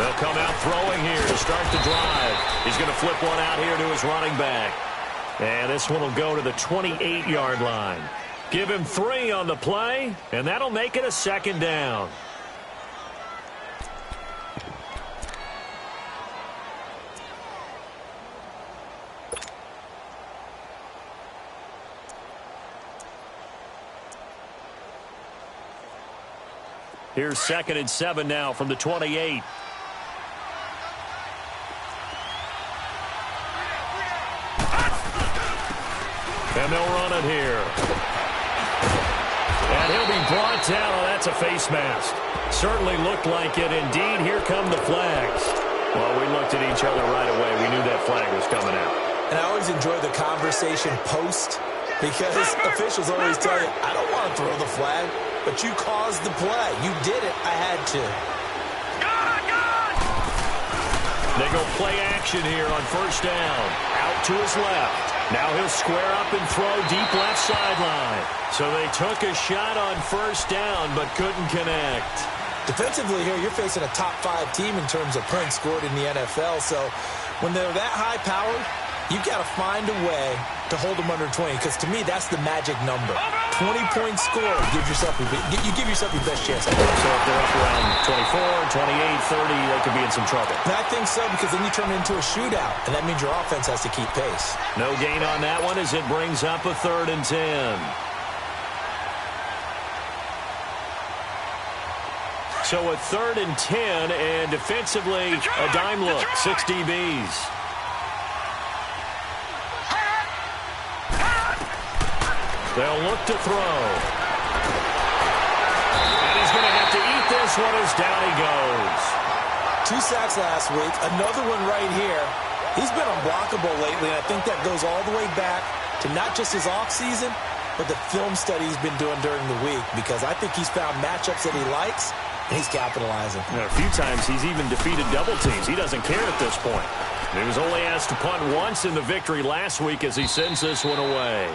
They'll come out throwing here to start the drive. He's going to flip one out here to his running back. And this one will go to the 28-yard line. Give him 3 on the play, and that'll make it a second down. Here's 2nd and 7 now from the 28. And they'll run it here. And he'll be brought down. Oh, that's a face mask. Certainly looked like it. Indeed, here come the flags. Well, we looked at each other right away. We knew that flag was coming out. And I always enjoy the conversation post because officials always tell you, I don't want to throw the flag, but you caused the play. You did it. I had to. They go play action here on 1st down. Out to his left. Now he'll square up and throw deep left sideline. So they took a shot on 1st down, but couldn't connect. Defensively here, you're facing a top 5 team in terms of points scored in the NFL. So when they're that high-powered, you've got to find a way to hold them under 20, because to me, that's the magic number. 20-point score gives yourself you give yourself your best chance. So if they're up around 24, 28, 30, they could be in some trouble. And I think so, because then you turn it into a shootout, and that means your offense has to keep pace. No gain on that one as it brings up a 3rd and 10. So a 3rd and 10, and defensively, a dime look, 6 DBs. They'll look to throw. And he's going to have to eat this one as down he goes. 2 sacks last week, another one right here. He's been unblockable lately, and I think that goes all the way back to not just his offseason, but the film study he's been doing during the week, because I think he's found matchups that he likes, and he's capitalizing. A few times he's even defeated double teams. He doesn't care at this point. He was only asked to punt once in the victory last week as he sends this one away.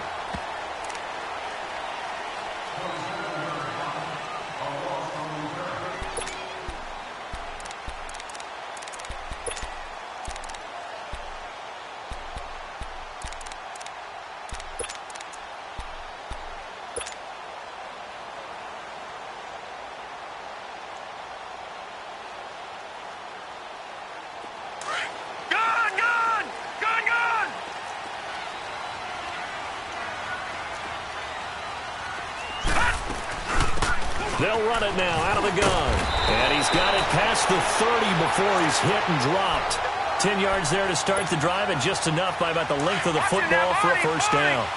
They'll run it now out of the gun. And he's got it past the 30 before he's hit and dropped. 10 yards there to start the drive, and just enough by about the length of the football for a 1st down.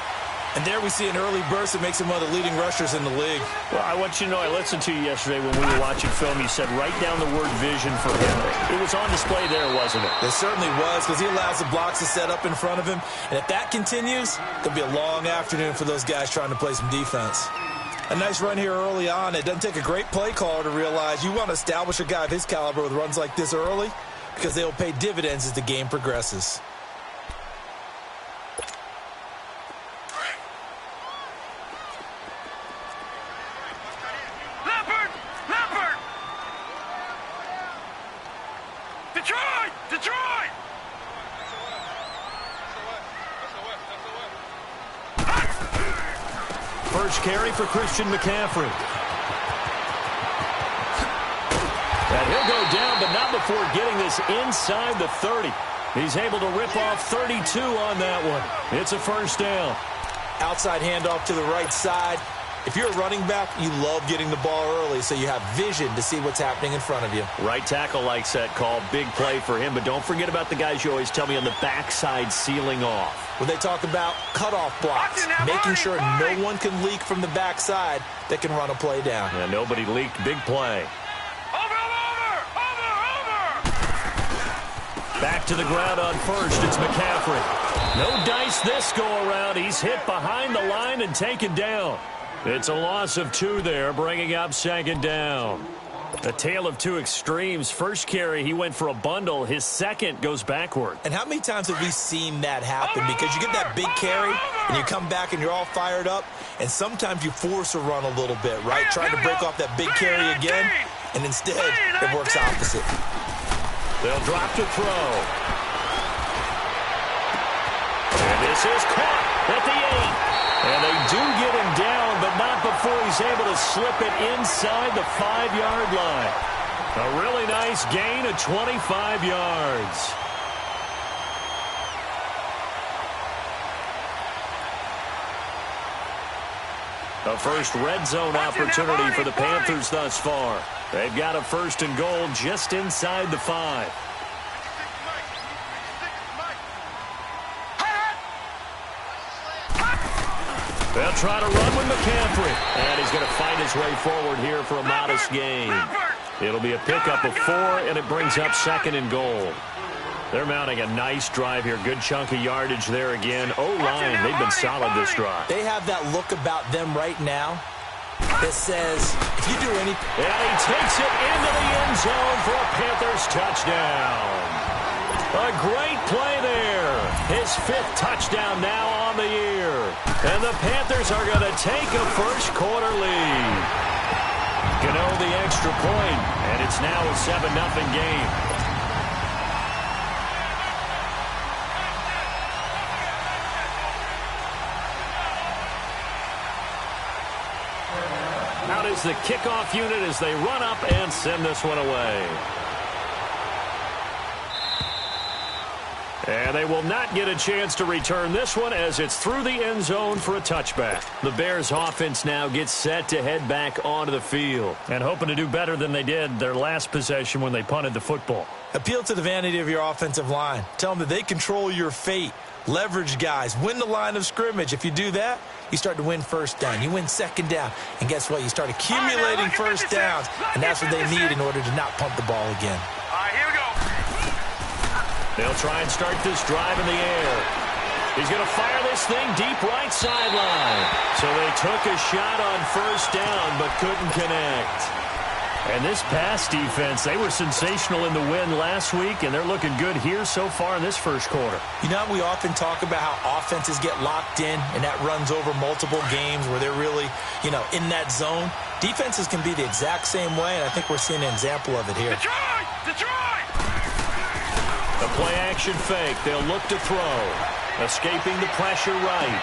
And there we see an early burst that makes him one of the leading rushers in the league. Well, I want you to know, I listened to you yesterday when we were watching film. You said write down the word vision for him. It was on display there, wasn't it? It certainly was, because he allows the blocks to set up in front of him. And if that continues, it'll be a long afternoon for those guys trying to play some defense. A nice run here early on. It doesn't take a great play caller to realize you want to establish a guy of his caliber with runs like this early, because they will pay dividends as the game progresses. Detroit! First carry for Christian McCaffrey. And he'll go down, but not before getting this inside the 30. He's able to rip off 32 on that one. It's a 1st down. Outside handoff to the right side. If you're a running back, you love getting the ball early so you have vision to see what's happening in front of you. Right tackle likes that call. Big play for him, but don't forget about the guys you always tell me on the backside sealing off. When they talk about cutoff blocks, making sure no one can leak from the backside that can run a play down. Yeah, nobody leaked. Big play. Over! Back to the ground on 1st. It's McCaffrey. No dice this go around. He's hit behind the line and taken down. It's a loss of 2 there, bringing up 2nd down. A tale of 2 extremes. First carry, he went for a bundle. His second goes backward. And how many times have we seen that happen? Because you get that big carry, and you come back and you're all fired up, and sometimes you force a run a little bit, right? Trying to break off that big carry again, and instead it works opposite. They'll drop to throw. And this is caught at the 8. And they do get him down, but not before he's able to slip it inside the 5-yard line. A really nice gain of 25 yards. A first red zone opportunity for the Panthers thus far. They've got a 1st and goal just inside the 5. They'll try to run with McCaffrey. And he's going to fight his way forward here for a modest gain. It'll be a pickup of 4, and it brings up 2nd and goal. They're mounting a nice drive here. Good chunk of yardage there again. O-line, they've been solid this drive. They have that look about them right now that says, if you do anything. And he takes it into the end zone for a Panthers touchdown. A great play there. His 5th touchdown now on the year. And the Panthers are going to take a first-quarter lead. Gano the extra point, and it's now a 7-0 game. Out is the kickoff unit as they run up and send this one away. And they will not get a chance to return this one as it's through the end zone for a touchback. The Bears offense now gets set to head back onto the field and hoping to do better than they did their last possession when they punted the football. Appeal to the vanity of your offensive line. Tell them that they control your fate. Leverage guys. Win the line of scrimmage. If you do that, you start to win 1st down. You win 2nd down. And guess what? You start accumulating 1st downs. And that's what they need in order to not punt the ball again. All right, here we go. They'll try and start this drive in the air. He's going to fire this thing deep right sideline. So they took a shot on 1st down but couldn't connect. And this pass defense, they were sensational in the win last week, and they're looking good here so far in this 1st quarter. You know, we often talk about how offenses get locked in, and that runs over multiple games where they're really, in that zone. Defenses can be the exact same way, and I think we're seeing an example of it here. Detroit! Detroit! A play-action fake. They'll look to throw. Escaping the pressure right.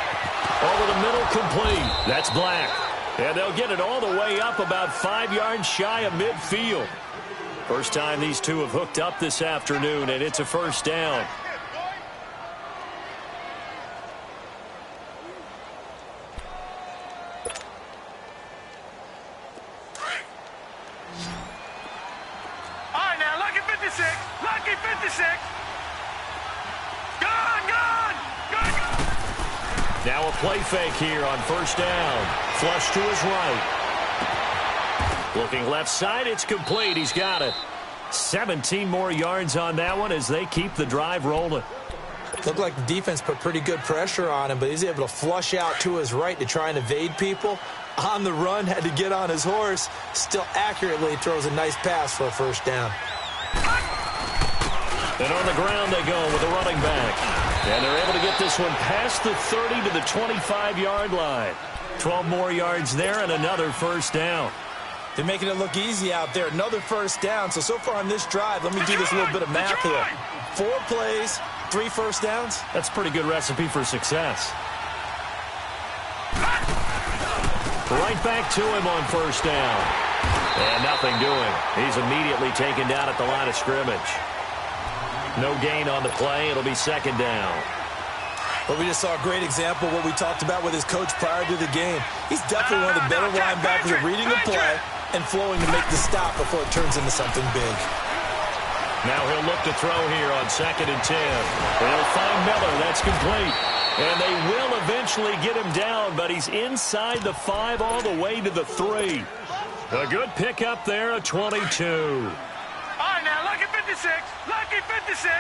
Over the middle, complete. That's Black. And they'll get it all the way up about 5 yards shy of midfield. First time these two have hooked up this afternoon, and it's a 1st down. All right, now, lucky 56. Lucky 56. Gone! Now a play fake here on 1st down. Flush to his right. Looking left side, it's complete. He's got it. 17 more yards on that one as they keep the drive rolling. Looked like the defense put pretty good pressure on him, but he's able to flush out to his right to try and evade people. On the run, had to get on his horse. Still accurately throws a nice pass for a 1st down. And on the ground they go with the running back. And they're able to get this one past the 30 to the 25-yard line. 12 more yards there and another 1st down. They're making it look easy out there. Another 1st down. So far on this drive, let me do this little bit of math here. 4 plays, 3 1st downs. That's a pretty good recipe for success. Right back to him on 1st down. And nothing doing. He's immediately taken down at the line of scrimmage. No gain on the play. It'll be 2nd down. But we just saw a great example of what we talked about with his coach prior to the game. He's definitely one of the better linebackers at reading the play and flowing to make the stop before it turns into something big. Now he'll look to throw here on 2nd and 10. They'll find Miller. That's complete. And they will eventually get him down, but he's inside the 5 all the way to the 3. A good pickup there, a 22. All right, now, lucky 56. Lucky 56.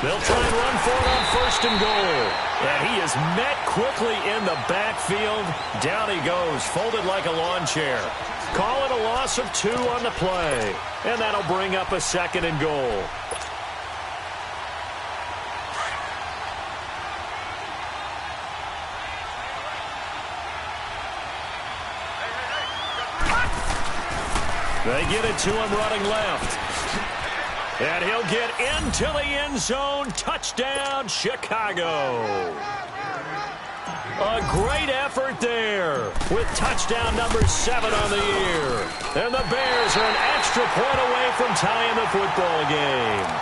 They'll try and run for it on 1st and goal. And he is met quickly in the backfield. Down he goes, folded like a lawn chair. Call it a loss of 2 on the play. And that'll bring up a 2nd and goal. They get it to him running left. And he'll get into the end zone. Touchdown, Chicago. A great effort there with touchdown number 7 on the year. And the Bears are an extra point away from tying the football game.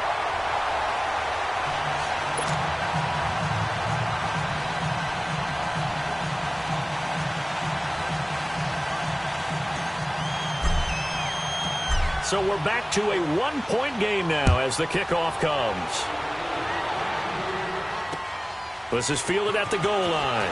So we're back to a 1-point game now as the kickoff comes. This is fielded at the goal line.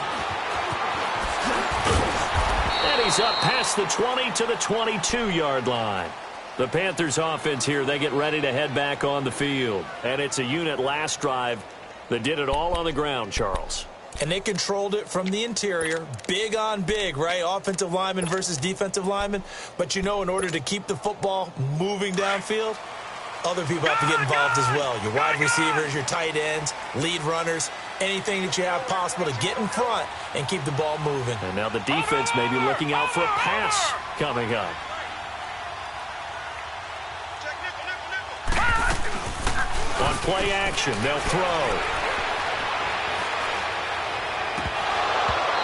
And he's up past the 20 to the 22-yard line. The Panthers offense here, they get ready to head back on the field. And it's a unit last drive that did it all on the ground, Charles. And they controlled it from the interior. Big on big, right? Offensive lineman versus defensive lineman. But, you know, in order to keep the football moving downfield, other people have to get involved as well. Your wide receivers, your tight ends, lead runners, anything that you have possible to get in front and keep the ball moving. And now the defense may be looking out for a pass coming up. On play action, they'll throw.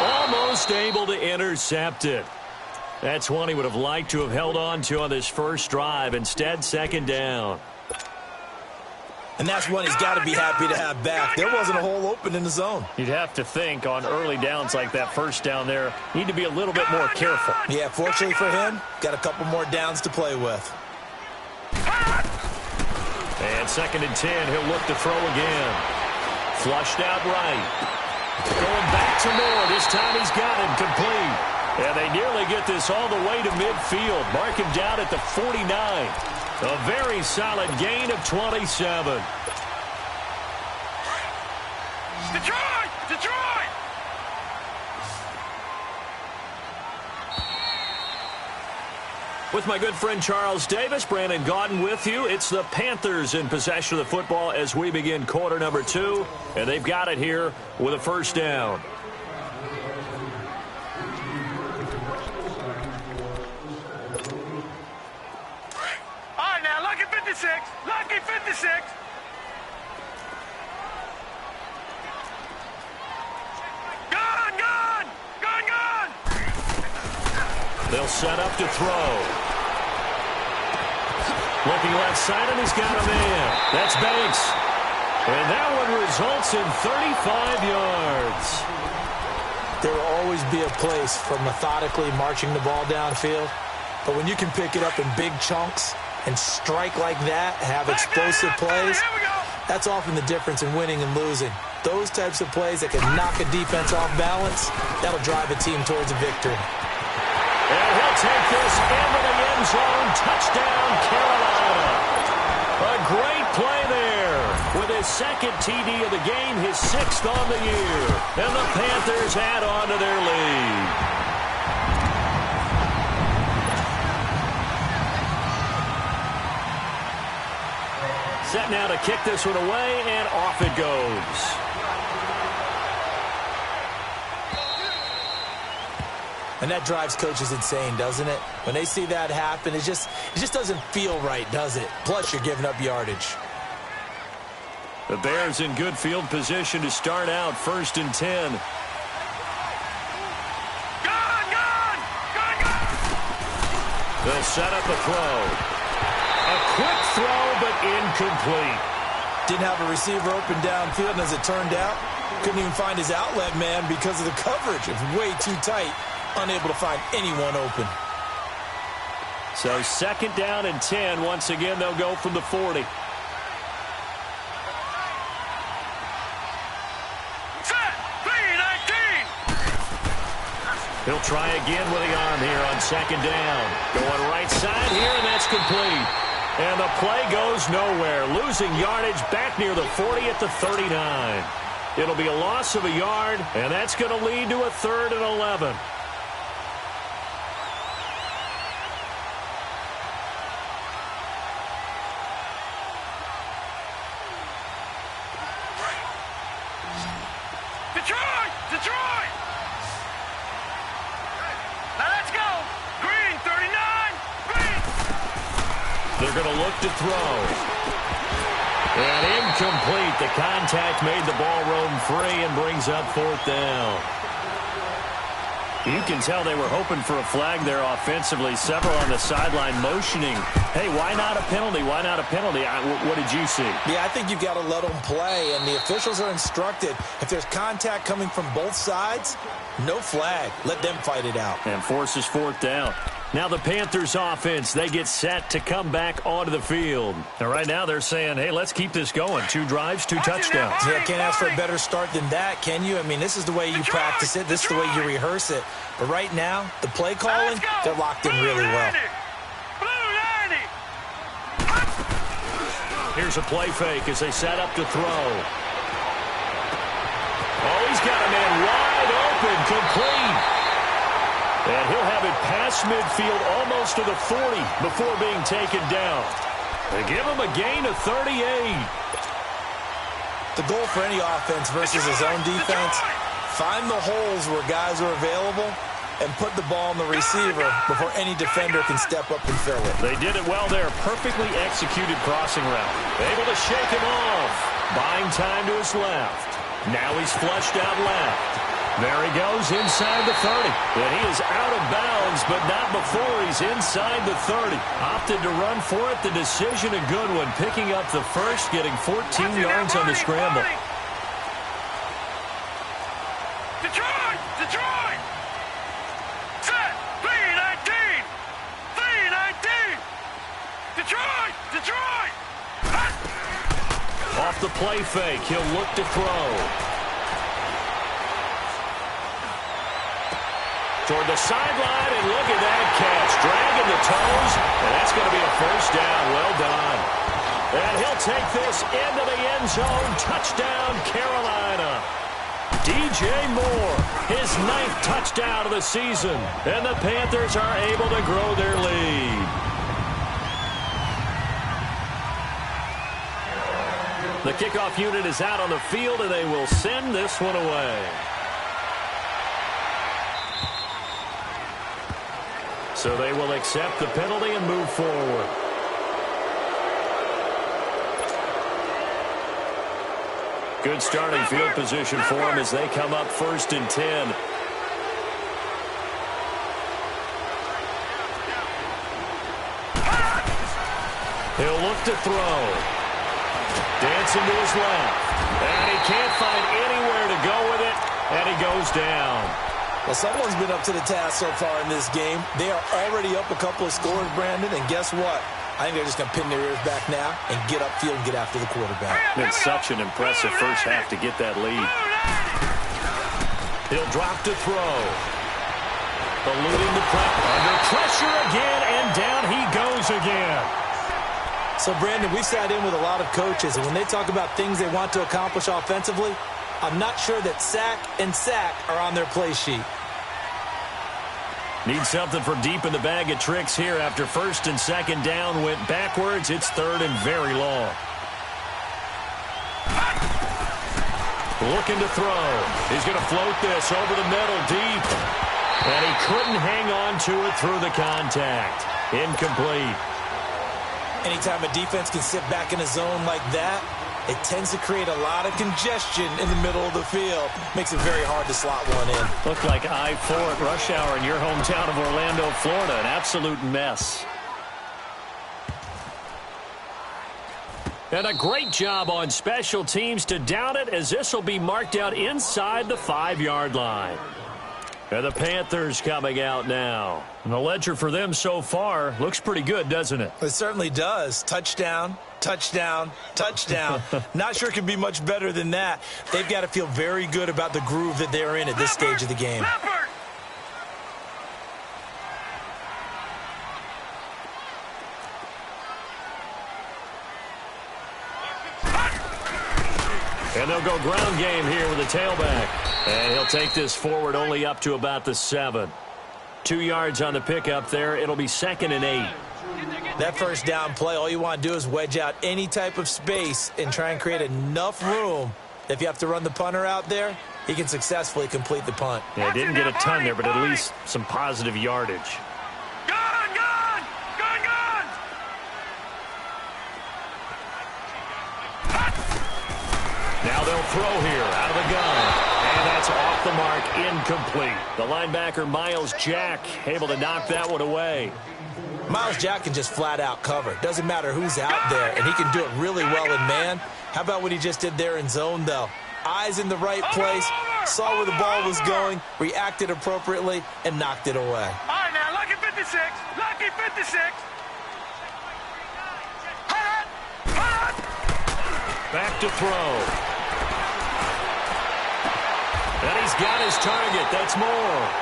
Almost able to intercept it. That's one he would have liked to have held on to on this first drive. Instead, second down. And that's one he's got to be happy to have back. There wasn't a hole open in the zone. You'd have to think on early downs like that first down there, need to be a little bit more careful. Yeah, fortunately for him, got a couple more downs to play with. And 2nd and 10, he'll look to throw again. Flushed out right. Going back to Moore. This time he's got it complete. And they nearly get this all the way to midfield. Mark him down at the 49. A very solid gain of 27. Detroit! Detroit! With my good friend Charles Davis, Brandon Gaudin with you. It's the Panthers in possession of the football as we begin quarter number 2. And they've got it here with a first down. All right, now, lucky 56. Lucky 56. Gone, gone! Gone, gone! They'll set up to throw. Looking left side, and he's got a man. That's Banks. And that one results in 35 yards. There will always be a place for methodically marching the ball downfield. But when you can pick it up in big chunks and strike like that, have explosive plays, that's often the difference in winning and losing. Those types of plays that can knock a defense off balance, that'll drive a team towards a victory. And he'll take this into the end zone. Touchdown, Carolina. A great play there with his 2nd TD of the game, his 6th on the year. And the Panthers add on to their lead. Set now to kick this one away, and off it goes. And that drives coaches insane, doesn't it? When they see that happen, it just doesn't feel right, does it? Plus, you're giving up yardage. The Bears in good field position to start out 1st and 10. Gone, gone! Gone, gone! They'll set up a throw. A quick throw, but incomplete. Didn't have a receiver open downfield, and as it turned out, couldn't even find his outlet man because of the coverage. It's way too tight. Unable to find anyone open. So 2nd down and 10. Once again, they'll go from the 40. Set! 3-19! He'll try again with the arm here on 2nd down. Going right side here, and that's complete. And the play goes nowhere. Losing yardage back near the 40 at the 39. It'll be a loss of a yard, and that's going to lead to a 3rd and 11. Detroit! Detroit! Now let's go! Green, 39! Green! They're going to look to throw. And incomplete. The contact made the ball roam free and brings up 4th down. You can tell they were hoping for a flag there offensively. Several on the sideline motioning. Hey, why not a penalty? Why not a penalty? What did you see? Yeah, I think you've got to let them play, and the officials are instructed. If there's contact coming from both sides, no flag. Let them fight it out. And forces 4th down. Now the Panthers offense, they get set to come back onto the field. And right now they're saying, hey, let's keep this going. 2 drives, 2 touchdowns. Yeah, can't ask for a better start than that, can you? I mean, this is the way you practice it. This is the way you rehearse it. But right now, the play calling, they're locked in really well. Here's a play fake as they set up to throw. Oh, he's got a man wide open, complete. And he'll have it past midfield almost to the 40 before being taken down. They give him a gain of 38. The goal for any offense versus his own defense, find the holes where guys are available and put the ball on the receiver before any defender can step up and fill it. They did it well there. Perfectly executed crossing route. Able to shake him off. Buying time to his left. Now he's flushed out left. There he goes inside the 30. And he is out of bounds, but not before he's inside the 30. Opted to run for it. The decision a good one. Picking up the first, getting 14 yards on the scramble. Detroit! Detroit! Set! 3-19! 3-19! Detroit! Detroit! Off the play fake, he'll look to throw. Toward the sideline, and look at that catch. Dragging the toes, and that's going to be a first down. Well done. And he'll take this into the end zone. Touchdown, Carolina. DJ Moore, his 9th touchdown of the season. And the Panthers are able to grow their lead. The kickoff unit is out on the field, and they will send this one away. So they will accept the penalty and move forward. Good starting field position for them as they come up 1st and 10. He'll look to throw. Dancing to his left. And he can't find anywhere to go with it. And he goes down. Well, someone's been up to the task so far in this game. They are already up a couple of scores, Brandon, and guess what? I think they're just going to pin their ears back now and get upfield and get after the quarterback. Been such an impressive first half to get that lead. He'll drop to throw. Eluding the pressure. Under pressure again, and down he goes again. So, Brandon, we've sat in with a lot of coaches, and when they talk about things they want to accomplish offensively, I'm not sure that sack and sack are on their play sheet. Need something for deep in the bag of tricks here after 1st and 2nd down went backwards. It's 3rd and very long. Looking to throw. He's going to float this over the middle deep. And he couldn't hang on to it through the contact. Incomplete. Anytime a defense can sit back in a zone like that, it tends to create a lot of congestion in the middle of the field. Makes it very hard to slot one in. Looked like I-4 at rush hour in your hometown of Orlando, Florida. An absolute mess. And a great job on special teams to down it, as this will be marked out inside the 5-yard line. And the Panthers coming out now. And the ledger for them so far looks pretty good, doesn't it? It certainly does. Touchdown, touchdown, touchdown. Not sure it can be much better than that. They've got to feel very good about the groove that they're in at this stage of the game. And they'll go ground game here with a tailback. And he'll take this forward only up to about the 7. 2 yards on the pickup there. It'll be 2nd and 8. That first down play, all you want to do is wedge out any type of space and try and create enough room. If you have to run the punter out there, he can successfully complete the punt. Yeah, didn't get a ton there, but at least some positive yardage. Gun! they'll throw here out of the gun. And that's off the mark, incomplete. The linebacker, Miles Jack, able to knock that one away. Miles Jack can just flat out cover. Doesn't matter who's out there, and he can do it really well in man. How about what he just did there in zone, though? Eyes in the right place, saw where the ball was going, reacted appropriately, and knocked it away. All right, now, lucky 56. Lucky 56. Back to throw. And he's got his target. That's more.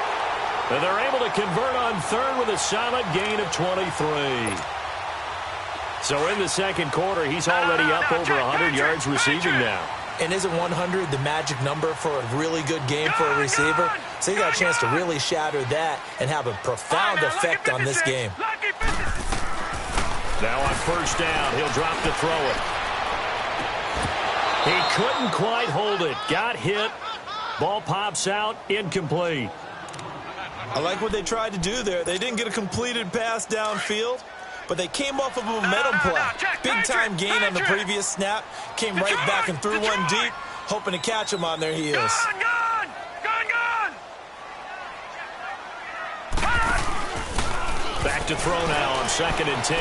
And they're able to convert on third with a solid gain of 23. So in the second quarter, he's already up over 100 yards receiving now. And isn't 100 the magic number for a really good game for a receiver? So he got a chance to really shatter that and have a profound effect on this game. Now on first down, he'll drop to throw it. He couldn't quite hold it. Got hit. Ball pops out. Incomplete. I like what they tried to do there. They didn't get a completed pass downfield, but they came off of a momentum play. Big-time gain on the previous snap. Came right back and threw one deep, hoping to catch them on their heels. Gone! Back to throw now on 2nd and 10.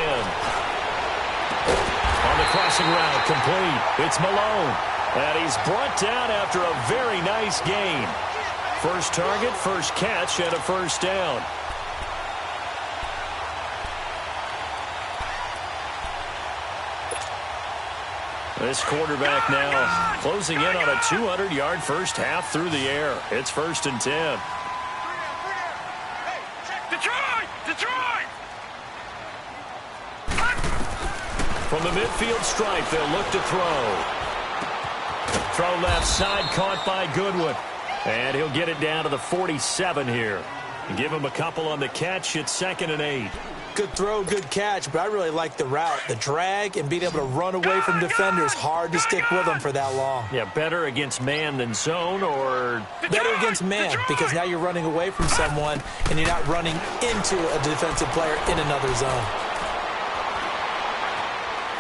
On the crossing route, complete. It's Malone. And he's brought down after a very nice gain. First target, first catch, and a first down. This quarterback now closing in on a 200-yard first half through the air. It's 1st and 10. Detroit! From the midfield stripe, they'll look to throw. Throw left side, caught by Goodwin. And he'll get it down to the 47 here. Give him a couple on the catch. It's 2nd and 8. Good throw, good catch, but I really like the route. The drag and being able to run away from defenders. Hard to stick with them for that long. Yeah, better against man than zone, or better against man, because now you're running away from someone and you're not running into a defensive player in another zone.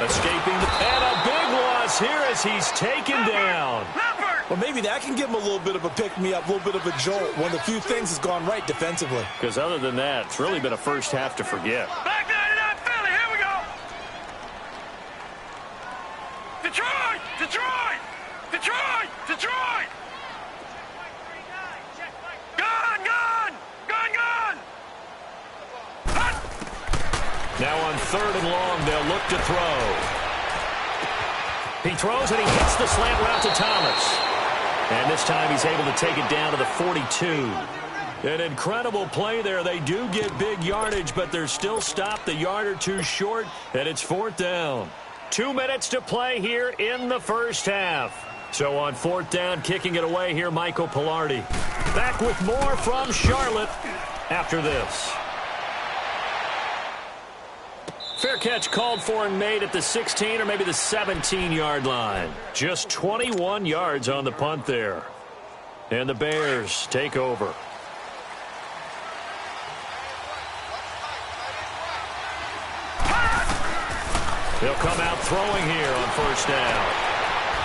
Escaping, and a big loss here as he's taken down. Well, maybe that can give him a little bit of a pick-me-up, a little bit of a jolt. One of the few things that's gone right defensively. Because other than that, it's really been a first half to forget. Back 99 Philly, here we go. Detroit! Gone! Now on 3rd and long, they'll look to throw. He throws and he hits the slant route to Thomas. And this time he's able to take it down to the 42. An incredible play there. They do get big yardage, but they're still stopped a yard or two short, and it's 4th down. 2 minutes to play here in the first half. So on 4th down, kicking it away here, Michael Pilardi. Back with more from Charlotte after this. Fair catch called for and made at the 16 or maybe the 17-yard line. Just 21 yards on the punt there. And the Bears take over. He'll come out throwing here on first down.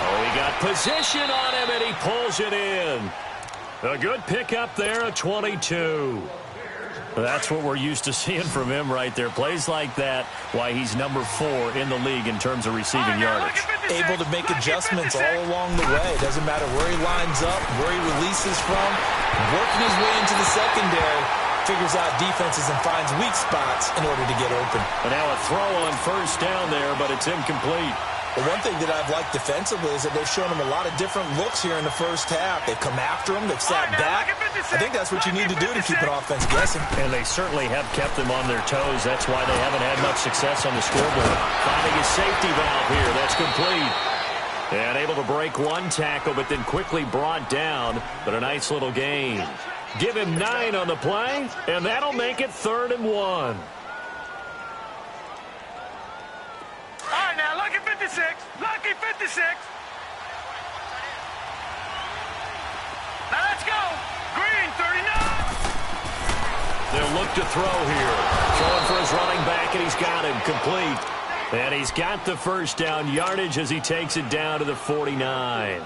Oh, he got position on him, and he pulls it in. A good pickup there, a 22. That's what we're used to seeing from him right there. Plays like that, why he's number 4 in the league in terms of receiving yardage. Able to make adjustments all along the way. Doesn't matter where he lines up, where he releases from. Working his way into the secondary. Figures out defenses and finds weak spots in order to get open. And now a throw on first down there, but it's incomplete. The one thing that I've liked defensively is that they've shown him a lot of different looks here in the first half. They've come after him. They've sat back. I think that's what you need to do to keep an offense guessing. And they certainly have kept them on their toes. That's why they haven't had much success on the scoreboard. Finding his safety valve here. That's complete. And able to break one tackle, but then quickly brought down. But a nice little gain. Give him 9 on the play, and that'll make it 3rd and 1. All right, now, lucky 56. Lucky 56. Now, let's go. Green, 39. They'll look to throw here. Throwing for his running back, and he's got him complete. And he's got the first down yardage as he takes it down to the 49.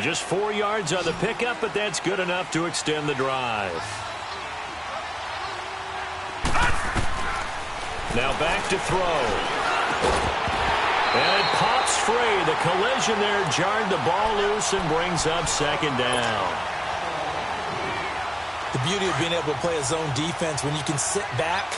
Just 4 yards on the pickup, but that's good enough to extend the drive. Now back to throw. And it pops free. The collision there jarred the ball loose and brings up second down. The beauty of being able to play a zone defense when you can sit back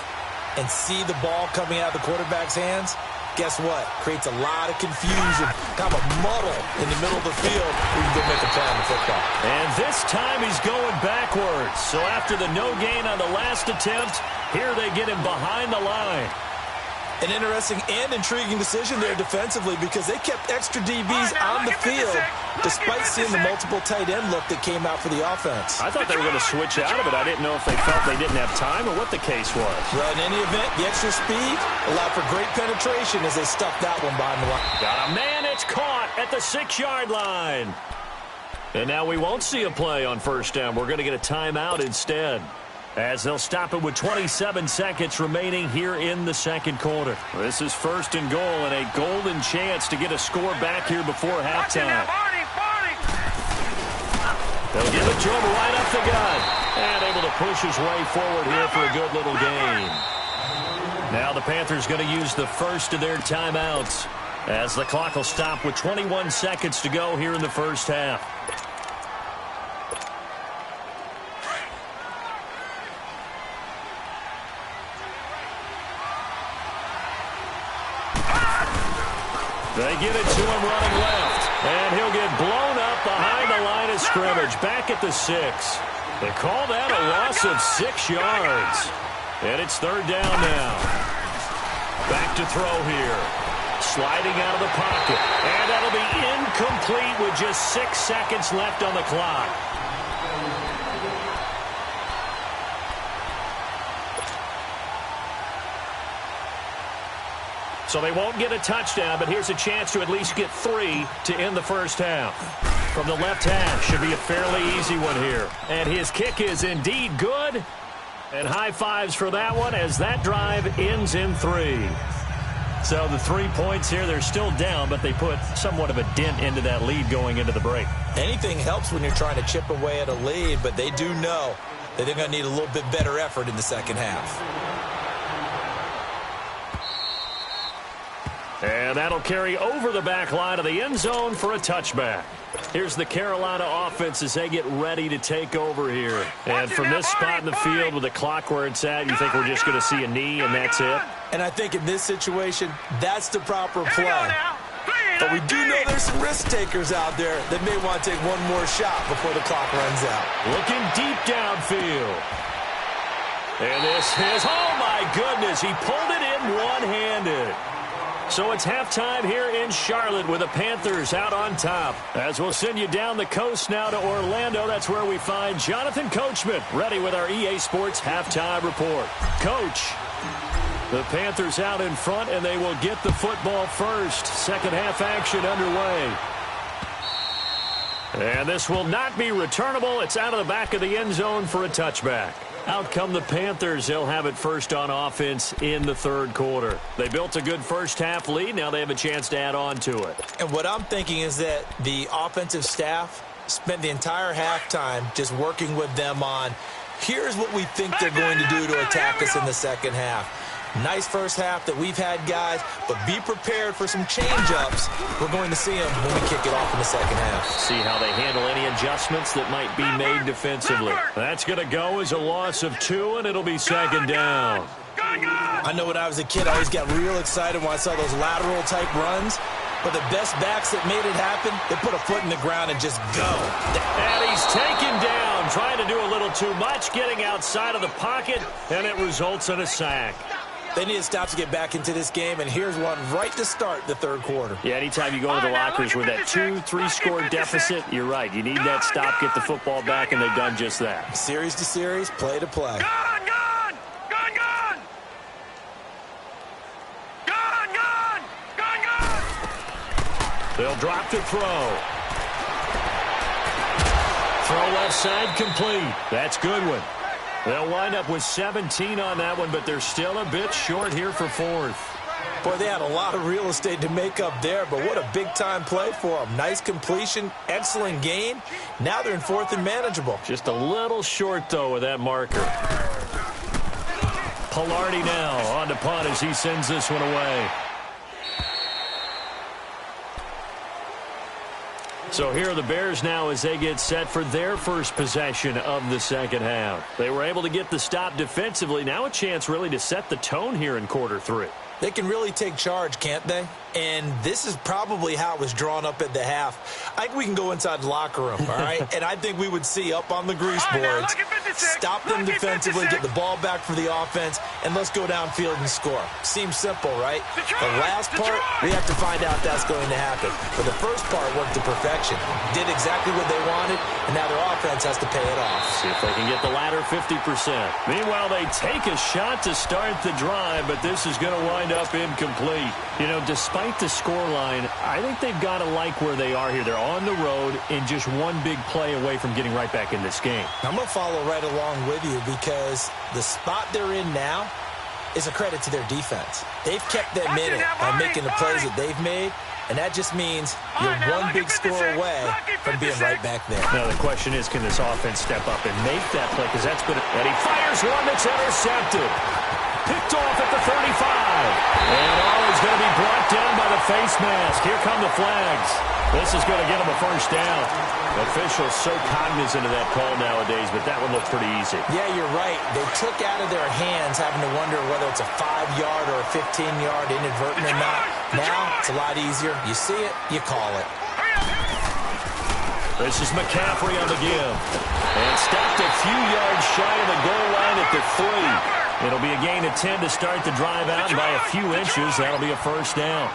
and see the ball coming out of the quarterback's hands, guess what? Creates a lot of confusion, kind of a muddle in the middle of the field where you can go make a play on the football. And this time he's going backwards. So after the no gain on the last attempt, here they get him behind the line. An interesting and intriguing decision there defensively because they kept extra DBs on the field despite seeing the multiple tight end look that came out for the offense. I thought they were going to switch out of it. I didn't know if they felt they didn't have time or what the case was. Well, in any event, the extra speed allowed for great penetration as they stuffed that one behind the line. Got a man. It's caught at the 6-yard line. And now we won't see a play on first down. We're going to get a timeout instead, as they'll stop it with 27 seconds remaining here in the second quarter. This is first and goal and a golden chance to get a score back here before halftime. They'll give it to him right up the gut. And able to push his way forward here for a good little gain. Now the Panthers going to use the first of their timeouts, as the clock will stop with 21 seconds to go here in the first half. They give it to him running left, and he'll get blown up behind the line of scrimmage, back at the 6. They call that a loss of 6 yards, and it's third down now. Back to throw here, sliding out of the pocket, and that'll be incomplete with just 6 seconds left on the clock. So they won't get a touchdown, but here's a chance to at least get 3 to end the first half. From the left half, should be a fairly easy one here. And his kick is indeed good. And high fives for that one as that drive ends in 3. So the 3 points here, they're still down, but they put somewhat of a dent into that lead going into the break. Anything helps when you're trying to chip away at a lead, but they do know that they're going to need a little bit better effort in the second half. And that'll carry over the back line of the end zone for a touchback. Here's the Carolina offense as they get ready to take over here. And from this spot in the field with the clock where it's at, you think we're just going to see a knee and that's it? And I think in this situation, that's the proper play. But we do know there's some risk takers out there that may want to take one more shot before the clock runs out. Looking deep downfield. And this is, oh my goodness, he pulled it in one-handed. So it's halftime here in Charlotte with the Panthers out on top. As we'll send you down the coast now to Orlando, that's where we find Jonathan Coachman ready with our EA Sports halftime report. Coach, the Panthers out in front, and they will get the football first. Second half action underway. And this will not be returnable. It's out of the back of the end zone for a touchback. Out come the Panthers. They'll have it first on offense in the third quarter. They built a good first half lead. Now they have a chance to add on to it. And what I'm thinking is that the offensive staff spent the entire halftime just working with them on, here's what we think they're going to do to attack us in the second half. Nice first half that we've had, guys, but be prepared for some change-ups. We're going to see them when we kick it off in the second half. See how they handle any adjustments that might be made defensively. That's going to go as a loss of 2, and it'll be second down. I know when I was a kid, I always got real excited when I saw those lateral-type runs. But the best backs that made it happen, they put a foot in the ground and just go. And he's taken down, trying to do a little too much, getting outside of the pocket, and it results in a sack. They need to stop to get back into this game, and here's one right to start the third quarter. Yeah, anytime you go into the lockers with that 2-3 score deficit, you're right. You need that stop, get the football back, and they've done just that. Series to series, play to play. Gone, gone! Gone, gone! Gone, gone! Gone, gone! They'll drop to throw. Throw left side complete. That's Goodwin. They'll wind up with 17 on that one, but they're still a bit short here for fourth. Boy, they had a lot of real estate to make up there, but what a big-time play for them. Nice completion, excellent gain. Now they're in 4th and manageable. Just a little short, though, with that marker. Pilardi now on to punt as he sends this one away. So here are the Bears now as they get set for their first possession of the second half. They were able to get the stop defensively. Now a chance really to set the tone here in quarter 3. They can really take charge, can't they? And this is probably how it was drawn up at the half. I think we can go inside the locker room, all right? And I think we would see up on the grease boards, stop them defensively, get the ball back for the offense, and let's go downfield and score. Seems simple, right? The last part, we have to find out if that's going to happen. But the first part worked to perfection. Did exactly what they wanted, and now their offense has to pay it off. See if they can get the latter 50%. Meanwhile, they take a shot to start the drive, but this is going to wind up incomplete. You know, despite the scoreline, I think they've got to like where they are here. They're on the road and just one big play away from getting right back in this game. I'm going to follow right along with you because the spot they're in now is a credit to their defense. They've kept them in it by making the plays that they've made, and that just means you're one big score away from being right back there. Now the question is, can this offense step up and make that play? Because that's been and he fires one that's intercepted. Picked off at the 35. And is going to be brought down by the face mask. Here come the flags. This is going to get him a first down. Officials so cognizant of that call nowadays, but that one looked pretty easy. Yeah, you're right. They took out of their hands having to wonder whether it's a 5-yard or a 15-yard inadvertent or not. Now it's a lot easier. You see it, you call it. This is McCaffrey on the give. And stopped a few yards shy of the goal line at the 3. It'll be a gain of 10 to start the drive out, and by a few inches, that'll be a first down.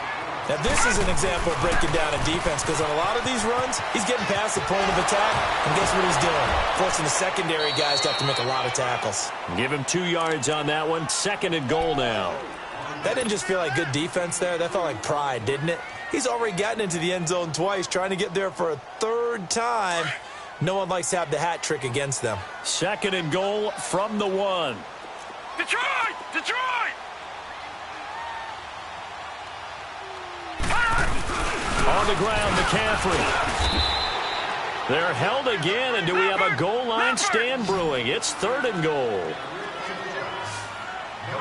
Now, this is an example of breaking down a defense because on a lot of these runs, he's getting past the point of attack, and guess what he's doing? Forcing the secondary guys to have to make a lot of tackles. Give him 2 yards on that one. 2nd and goal now. That didn't just feel like good defense there. That felt like pride, didn't it? He's already gotten into the end zone twice, trying to get there for a 3rd time. No one likes to have the hat trick against them. 2nd and goal from the 1. Detroit! Detroit! On the ground, McCaffrey. They're held again, and do we have a goal line stand brewing? It's 3rd and goal.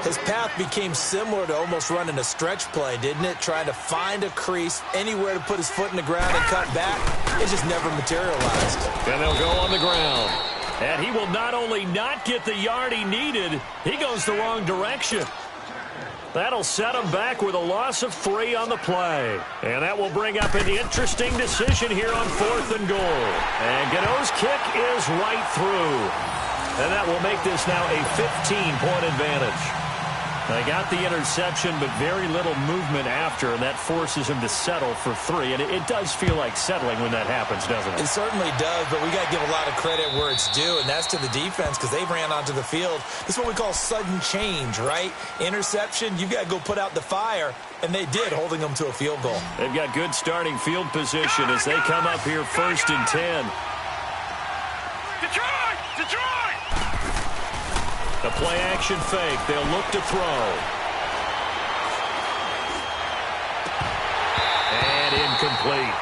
His path became similar to almost running a stretch play, didn't it? Trying to find a crease, anywhere to put his foot in the ground and cut back. It just never materialized. And they'll go on the ground. And he will not only not get the yard he needed, he goes the wrong direction. That'll set him back with a loss of 3 on the play. And that will bring up an interesting decision here on 4th and goal. And Gano's kick is right through. And that will make this now a 15-point advantage. They got the interception, but very little movement after, and that forces him to settle for 3. And it does feel like settling when that happens, doesn't it? It certainly does, but we got to give a lot of credit where it's due, and that's to the defense because they ran onto the field. This is what we call sudden change, right? Interception, you've got to go put out the fire, and they did, holding them to a field goal. They've got good starting field position as they come up here 1st and 10. Detroit! Detroit! The play-action fake. They'll look to throw. And incomplete.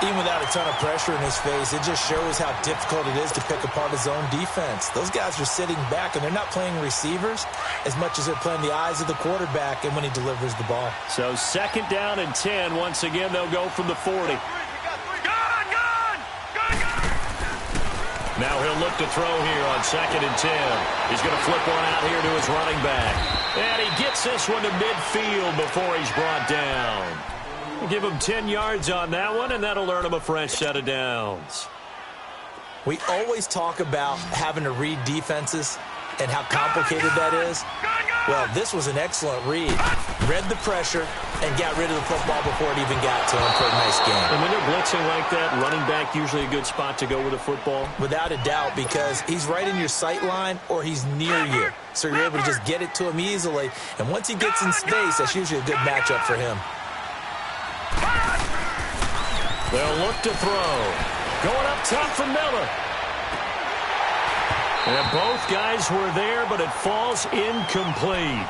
Even without a ton of pressure in his face, it just shows how difficult it is to pick apart his own defense. Those guys are sitting back, and they're not playing receivers as much as they're playing the eyes of the quarterback and when he delivers the ball. So 2nd down and 10. Once again, they'll go from the 40. Now he'll look to throw here on 2nd and 10. He's going to flip one out here to his running back. And he gets this one to midfield before he's brought down. We'll give him 10 yards on that one, and that'll earn him a fresh set of downs. We always talk about having to read defenses and how complicated that is. Well, this was an excellent read. Read the pressure and got rid of the football before it even got to him for a nice game. And when they're blitzing like that, running back usually a good spot to go with a football? Without a doubt, because he's right in your sight line or he's near you. So you're able to just get it to him easily. And once he gets in space, that's usually a good matchup for him. They'll look to throw. Going up top for Miller. And both guys were there, but it falls incomplete.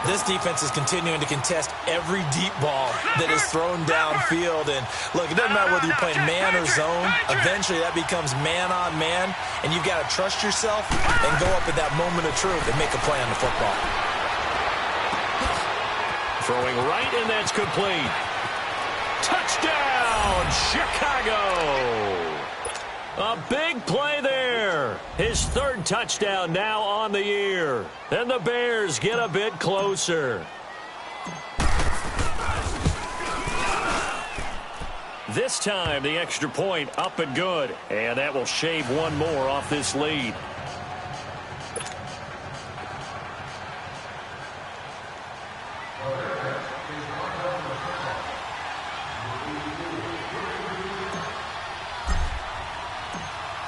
This defense is continuing to contest every deep ball that is thrown downfield. And look, it doesn't matter whether you're playing man or zone. Eventually, that becomes man on man. And you've got to trust yourself and go up at that moment of truth and make a play on the football. Throwing right, and that's complete. Touchdown, Chicago! A big play there. His third touchdown now on the year. And the Bears get a bit closer. This time, the extra point up and good. And that will shave one more off this lead.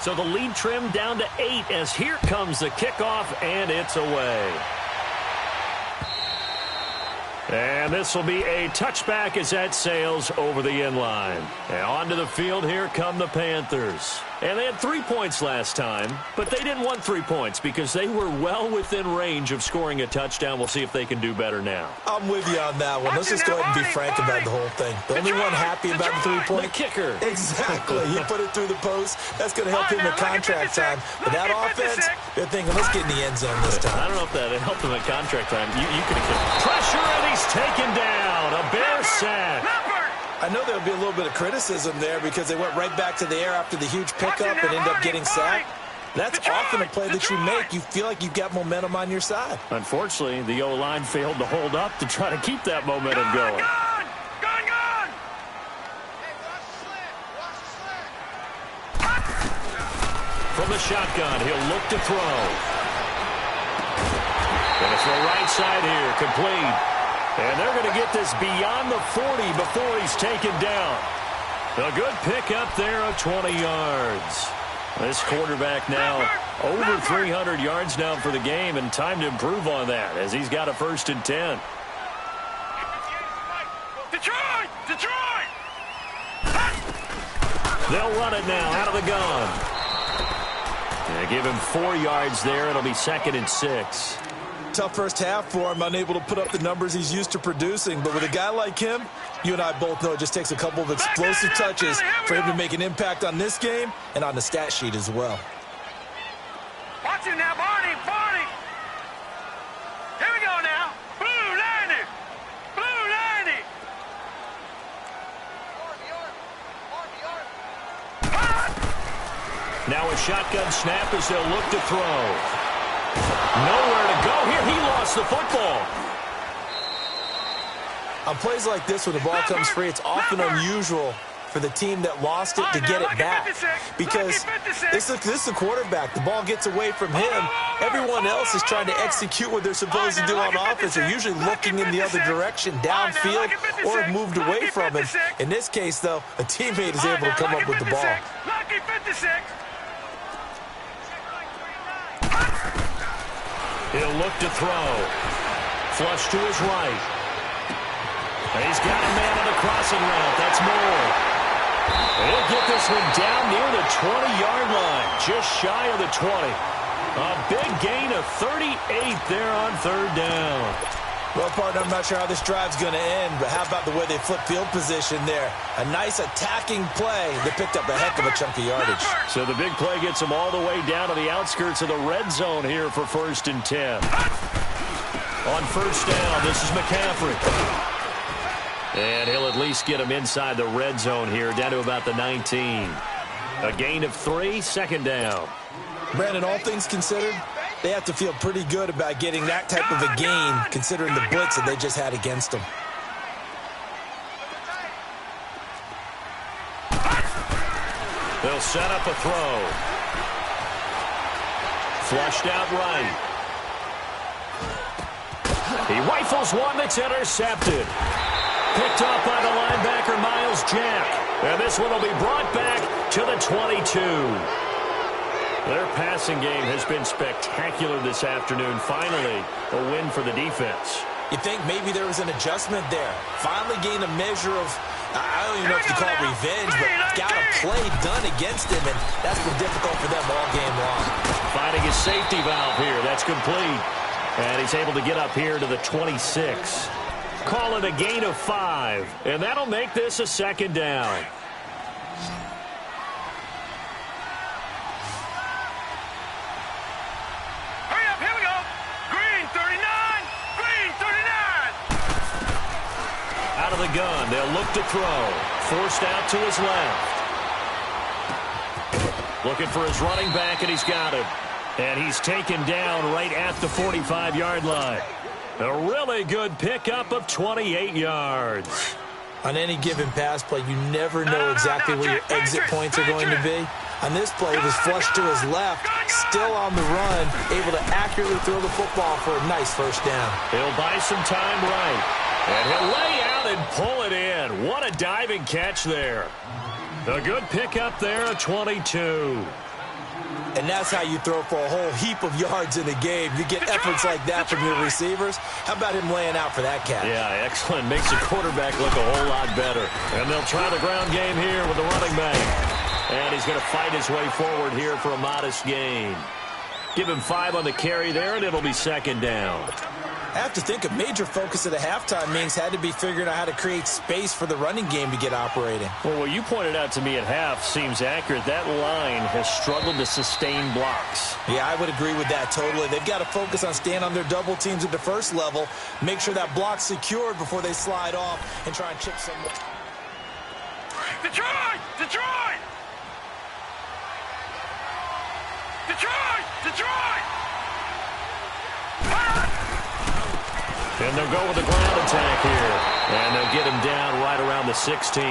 So the lead trimmed down to 8 as here comes the kickoff, and it's away. And this will be a touchback as that sails over the end line. And onto the field, here come the Panthers. And they had 3 points last time, but they didn't want 3 points because they were well within range of scoring a touchdown. We'll see if they can do better now. I'm with you on that one. Let's just go ahead and be frank about the whole thing. The only one happy about the 3-point? The kicker. Exactly. He put it through the post. That's going to help him in contract time. But that offense, they're thinking, let's get in the end zone this time. I don't know if that helped him in contract time. You could have kicked. Pressure, and he's taken down. A Bear sack. I know there'll be a little bit of criticism there because they went right back to the air after the huge pickup and end up getting sacked. That's often a play that you make. You feel like you've got momentum on your side. Unfortunately, the O-line failed to hold up to try to keep that momentum going. From the shotgun, he'll look to throw. Going to throw right side here, complete. And they're going to get this beyond the 40 before he's taken down. A good pickup there of 20 yards. This quarterback now over 300 yards now for the game, and time to improve on that as he's got a 1st and 10. Detroit! Detroit! They'll run it now out of the gun. They give him 4 yards there. It'll be 2nd and 6. Tough first half for him, unable to put up the numbers he's used to producing. But with a guy like him, you and I both know it just takes a couple of explosive touches for him to make an impact on this game and on the stat sheet as well. Watch him now, Barney, Barney. Here we go now. Blue 90. Blue 90. Now a shotgun snap as they'll look to throw. Nowhere to go here. He lost the football. On plays like this when the ball comes free, it's often unusual for the team that lost it to get it back. Because this is the quarterback. The ball gets away from him. Everyone else is trying to execute what they're supposed to do on offense. They're usually looking in the other direction, downfield, or have moved away from him. In this case, though, a teammate is able to come up with the ball. Lucky 56. He'll look to throw. Flush to his right. And he's got a man on the crossing route. That's Moore. He'll get this one down near the 20-yard line. Just shy of the 20. A big gain of 38 there on 3rd down. Well, partner, I'm not sure how this drive's going to end, but how about the way they flip field position there? A nice attacking play that picked up a heck of a chunk of yardage. So the big play gets them all the way down to the outskirts of the red zone here for 1st and 10. On 1st down, this is McCaffrey. And he'll at least get him inside the red zone here, down to about the 19. A gain of 3, 2nd down. Brandon, all things considered, they have to feel pretty good about getting that type of a gain, considering the blitz that they just had against them. They'll set up a throw. Flushed out right. He rifles one that's intercepted. Picked off by the linebacker, Miles Jack. And this one will be brought back to the 22. Their passing game has been spectacular this afternoon. Finally, a win for the defense. You think maybe there was an adjustment there. Finally gained a measure of, I don't even know if you call it revenge, but got a play done against him, and that's been difficult for them all game long. Finding his safety valve here. That's complete. And he's able to get up here to the 26. Call it a gain of 5. And that'll make this a second down. Hurry up, here we go. Green 39. Green 39. Out of the gun, they'll look to throw. Forced out to his left. Looking for his running back, and he's got him. And he's taken down right at the 45-yard line. A really good pickup of 28 yards. On any given pass play, you never know exactly where your exit points are going to be. On this play, he was flushed to his left, still on the run, able to accurately throw the football for a nice first down. He'll buy some time right. And he'll lay out and pull it in. What a diving catch there. A good pickup there, a 22. And that's how you throw for a whole heap of yards in the game. You get efforts like that from your receivers. How about him laying out for that catch? Yeah, excellent. Makes the quarterback look a whole lot better. And they'll try the ground game here with the running back. And he's going to fight his way forward here for a modest gain. Give him 5 on the carry there, and it'll be second down. I have to think a major focus of the halftime meetings had to be figuring out how to create space for the running game to get operating. Well, what you pointed out to me at half seems accurate. That line has struggled to sustain blocks. Yeah, I would agree with that totally. They've got to focus on staying on their double teams at the first level, make sure that block's secured before they slide off and try and chip someone. Detroit! Detroit! Detroit! Detroit! And they'll go with the ground attack here. And they'll get him down right around the 16.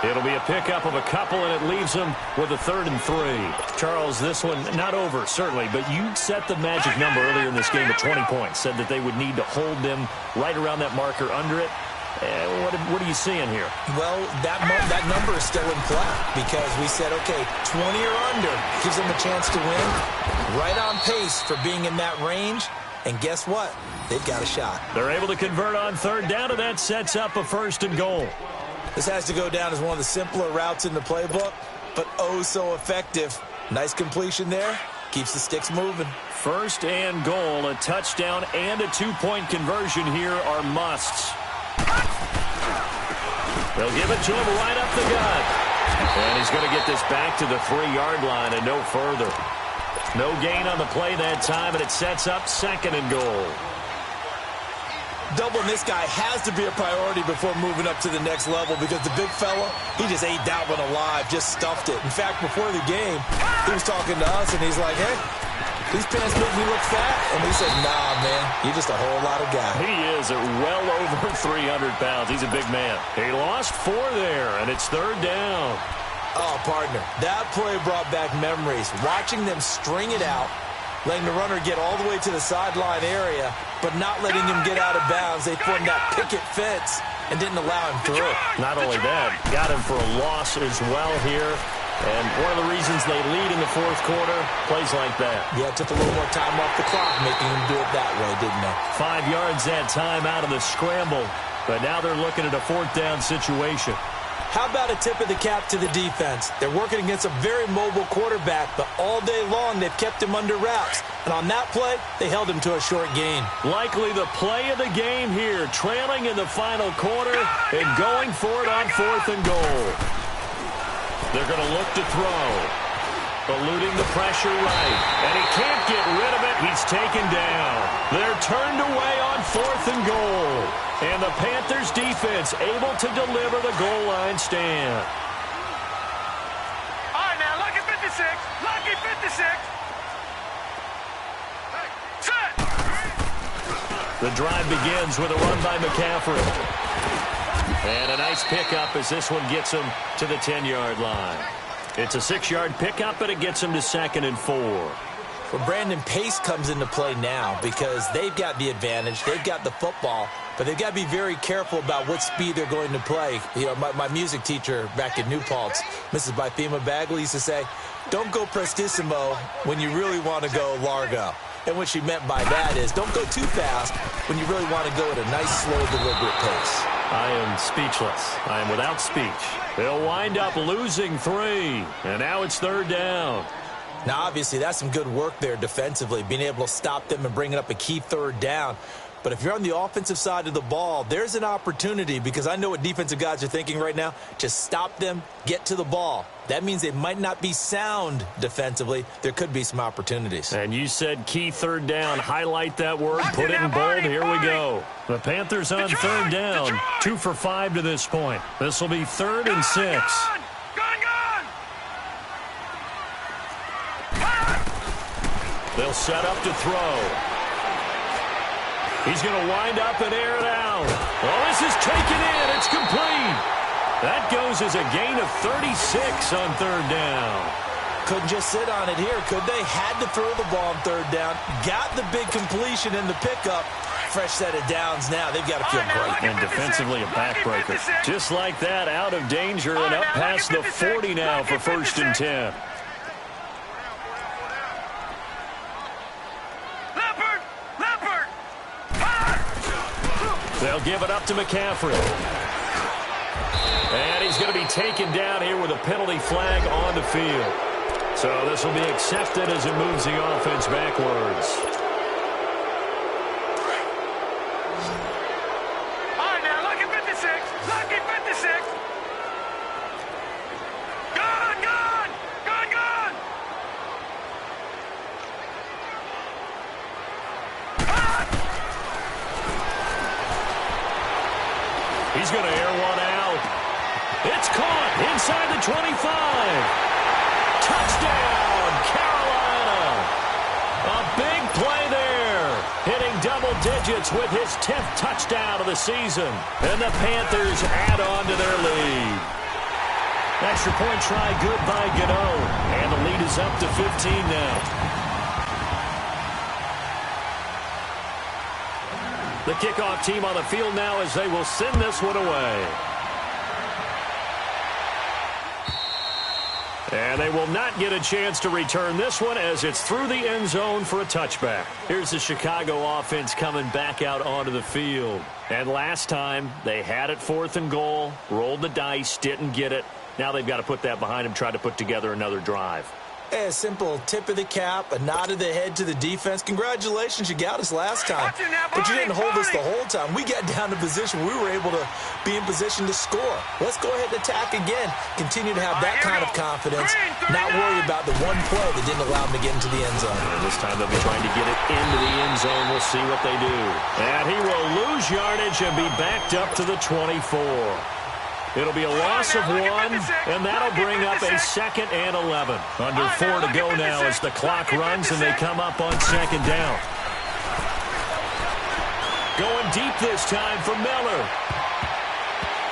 It'll be a pickup of a couple, and it leaves him with a 3rd and 3. Charles, this one not over, certainly, but you set the magic number earlier in this game at 20 points. Said that they would need to hold them right around that marker under it. What are you seeing here? Well, that number is still in play because we said, okay, 20 or under gives them a chance to win. Right on pace for being in that range. And guess what? They've got a shot. They're able to convert on 3rd down, and that sets up a 1st and goal. This has to go down as one of the simpler routes in the playbook, but oh so effective. Nice completion there. Keeps the sticks moving. 1st and goal, a touchdown and a 2-point conversion here are musts. They'll give it to him right up the gut. And he's going to get this back to the 3-yard line and no further. No gain on the play that time, and it sets up 2nd and goal. Doubling this guy has to be a priority before moving up to the next level because the big fella, he just ate that one alive, just stuffed it. In fact, before the game, he was talking to us, and he's like, hey, these pants make me look fat. And we said, nah, man, you're just a whole lot of guy. He is at well over 300 pounds. He's a big man. He lost 4 there, and it's 3rd down. Oh, partner, that play brought back memories. Watching them string it out, letting the runner get all the way to the sideline area, but not letting him get out of bounds. They formed that picket fence and didn't allow him through. Not only that, got him for a loss as well here. And one of the reasons they lead in the 4th quarter, plays like that. Yeah, it took a little more time off the clock, making him do it that way, didn't they? 5 yards that time out of the scramble. But now they're looking at a 4th down situation. How about a tip of the cap to the defense? They're working against a very mobile quarterback, but all day long they've kept him under wraps. And on that play, they held him to a short gain. Likely the play of the game here, trailing in the final quarter and going for it on 4th and goal. They're going to look to throw. Eluding the pressure right. And he can't get rid of it. He's taken down. They're turned away on 4th and goal. And the Panthers defense able to deliver the goal line stand. All right, now, lucky 56. Lucky 56. Set. The drive begins with a run by McCaffrey. And a nice pickup as this one gets him to the 10-yard line. It's a 6-yard pickup, but it gets him to 2nd and 4. Well, Brandon, pace comes into play now because they've got the advantage. They've got the football, but they've got to be very careful about what speed they're going to play. You know, my music teacher back in New Paltz, Mrs. Bythema Bagley, used to say, don't go prestissimo when you really want to go largo. And what she meant by that is don't go too fast when you really want to go at a nice, slow, deliberate pace. I am speechless. I am without speech. They'll wind up losing 3, and now it's 3rd down. Now, obviously, that's some good work there defensively, being able to stop them and bringing up a key third down. But if you're on the offensive side of the ball, there's an opportunity, because I know what defensive guys are thinking right now. Just stop them, get to the ball. That means they might not be sound defensively. There could be some opportunities. And you said key third down. Highlight that word. Put it in bold. Here we go. The Panthers on third down. 2 for 5 to this point. This will be 3rd and 6. They'll set up to throw. He's going to wind up and air it out. Well, this is taken in. It's complete. That goes as a gain of 36 on third down. Couldn't just sit on it here, could they? Had to throw the ball on third down. Got the big completion in the pickup. Fresh set of downs now. They've got to feel great. And defensively, a backbreaker. Just like that, out of danger and up past the 40 now for 1st and 10. They'll give it up to McCaffrey. And he's going to be taken down here with a penalty flag on the field. So this will be accepted as it moves the offense backwards. All right, now, lucky 56. Lucky 56. Gone, gone. Gone, gone. He's going to air one out. It's caught inside the 25. Touchdown, Carolina. A big play there. Hitting double digits with his 10th touchdown of the season. And the Panthers add on to their lead. Extra point try good by Gano. And the lead is up to 15 now. The kickoff team on the field now as they will send this one away. And they will not get a chance to return this one as it's through the end zone for a touchback. Here's the Chicago offense coming back out onto the field. And last time, they had it 4th and goal, rolled the dice, didn't get it. Now they've got to put that behind them, try to put together another drive. A simple tip of the cap, a nod of the head to the defense. Congratulations, you got us last time. But you didn't hold us the whole time. We got down to position. We were able to be in position to score. Let's go ahead and attack again. Continue to have that kind of confidence. Not worry about the one play that didn't allow them to get into the end zone. And this time they'll be trying to get it into the end zone. We'll see what they do. And he will lose yardage and be backed up to the 24. It'll be a loss of 1, and that'll bring up a 2nd and 11. Under 4 to go now as the clock runs and they come up on 2nd down. Going deep this time for Miller.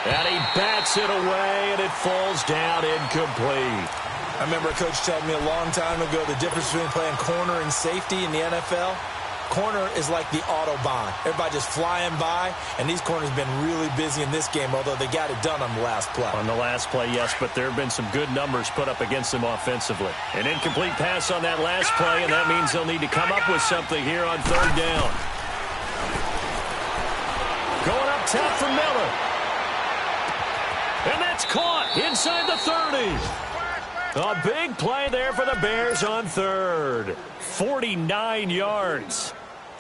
And he bats it away, and it falls down incomplete. I remember a coach telling me a long time ago the difference between playing corner and safety in the NFL. Corner is like the Autobahn. Everybody just flying by, and these corners have been really busy in this game, although they got it done on the last play. On the last play, yes, but there have been some good numbers put up against them offensively. An incomplete pass on that last play, and that means they'll need to come up with something here on 3rd down. Going up top for Miller. And that's caught inside the 30. A big play there for the Bears on 3rd. 49 yards.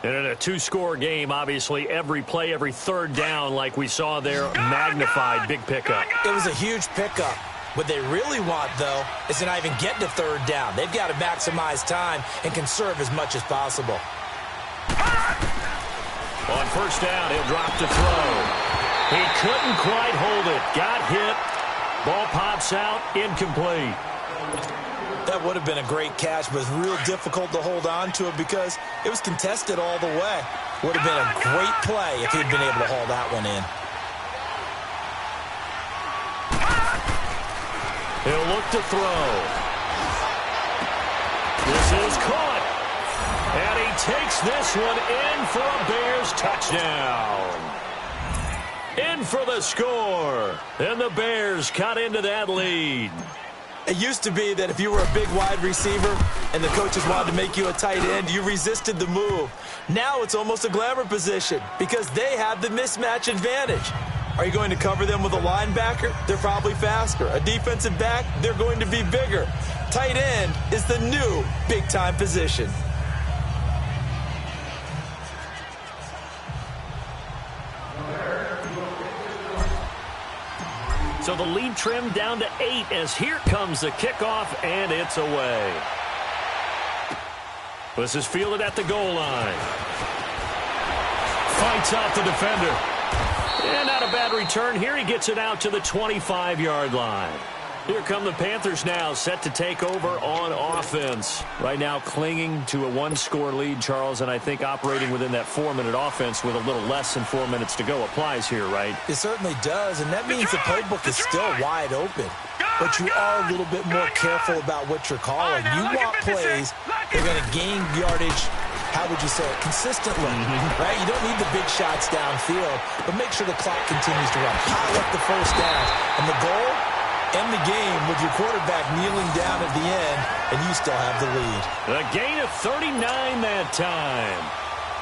And in a 2-score game, obviously, every play, every 3rd down, like we saw there, magnified, big pickup. It was a huge pickup. What they really want, though, is to not even get to 3rd down. They've got to maximize time and conserve as much as possible. On 1st down, he'll drop to throw. He couldn't quite hold it. Got hit. Ball pops out, incomplete. That would have been a great catch, but it's real difficult to hold on to it because it was contested all the way. Would have been a great play if he'd been able to haul that one in. He'll look to throw. This is caught. And he takes this one in for a Bears touchdown. In for the score. And the Bears cut into that lead. It used to be that if you were a big wide receiver and the coaches wanted to make you a tight end, you resisted the move. Now it's almost a glamour position because they have the mismatch advantage. Are you going to cover them with a linebacker? They're probably faster. A defensive back? They're going to be bigger. tight end is the new big-time position. So the lead trimmed down to 8 as here comes the kickoff, and it's away. This is fielded at the goal line. Fights off the defender. And not a bad return here. He gets it out to the 25-yard line. Here come the Panthers now, set to take over on offense. Right now clinging to a one-score lead, Charles, and I think operating within that 4-minute offense with a little less than 4 minutes to go applies here, right? It certainly does, and that means the playbook is still wide open. But you are a little bit more careful about what you're calling. You want plays that are going to gain yardage, how would you say it, consistently, right? You don't need the big shots downfield, but make sure the clock continues to run. Pile up the first down, and the goal, end the game with your quarterback kneeling down at the end, and you still have the lead. A gain of 39 that time.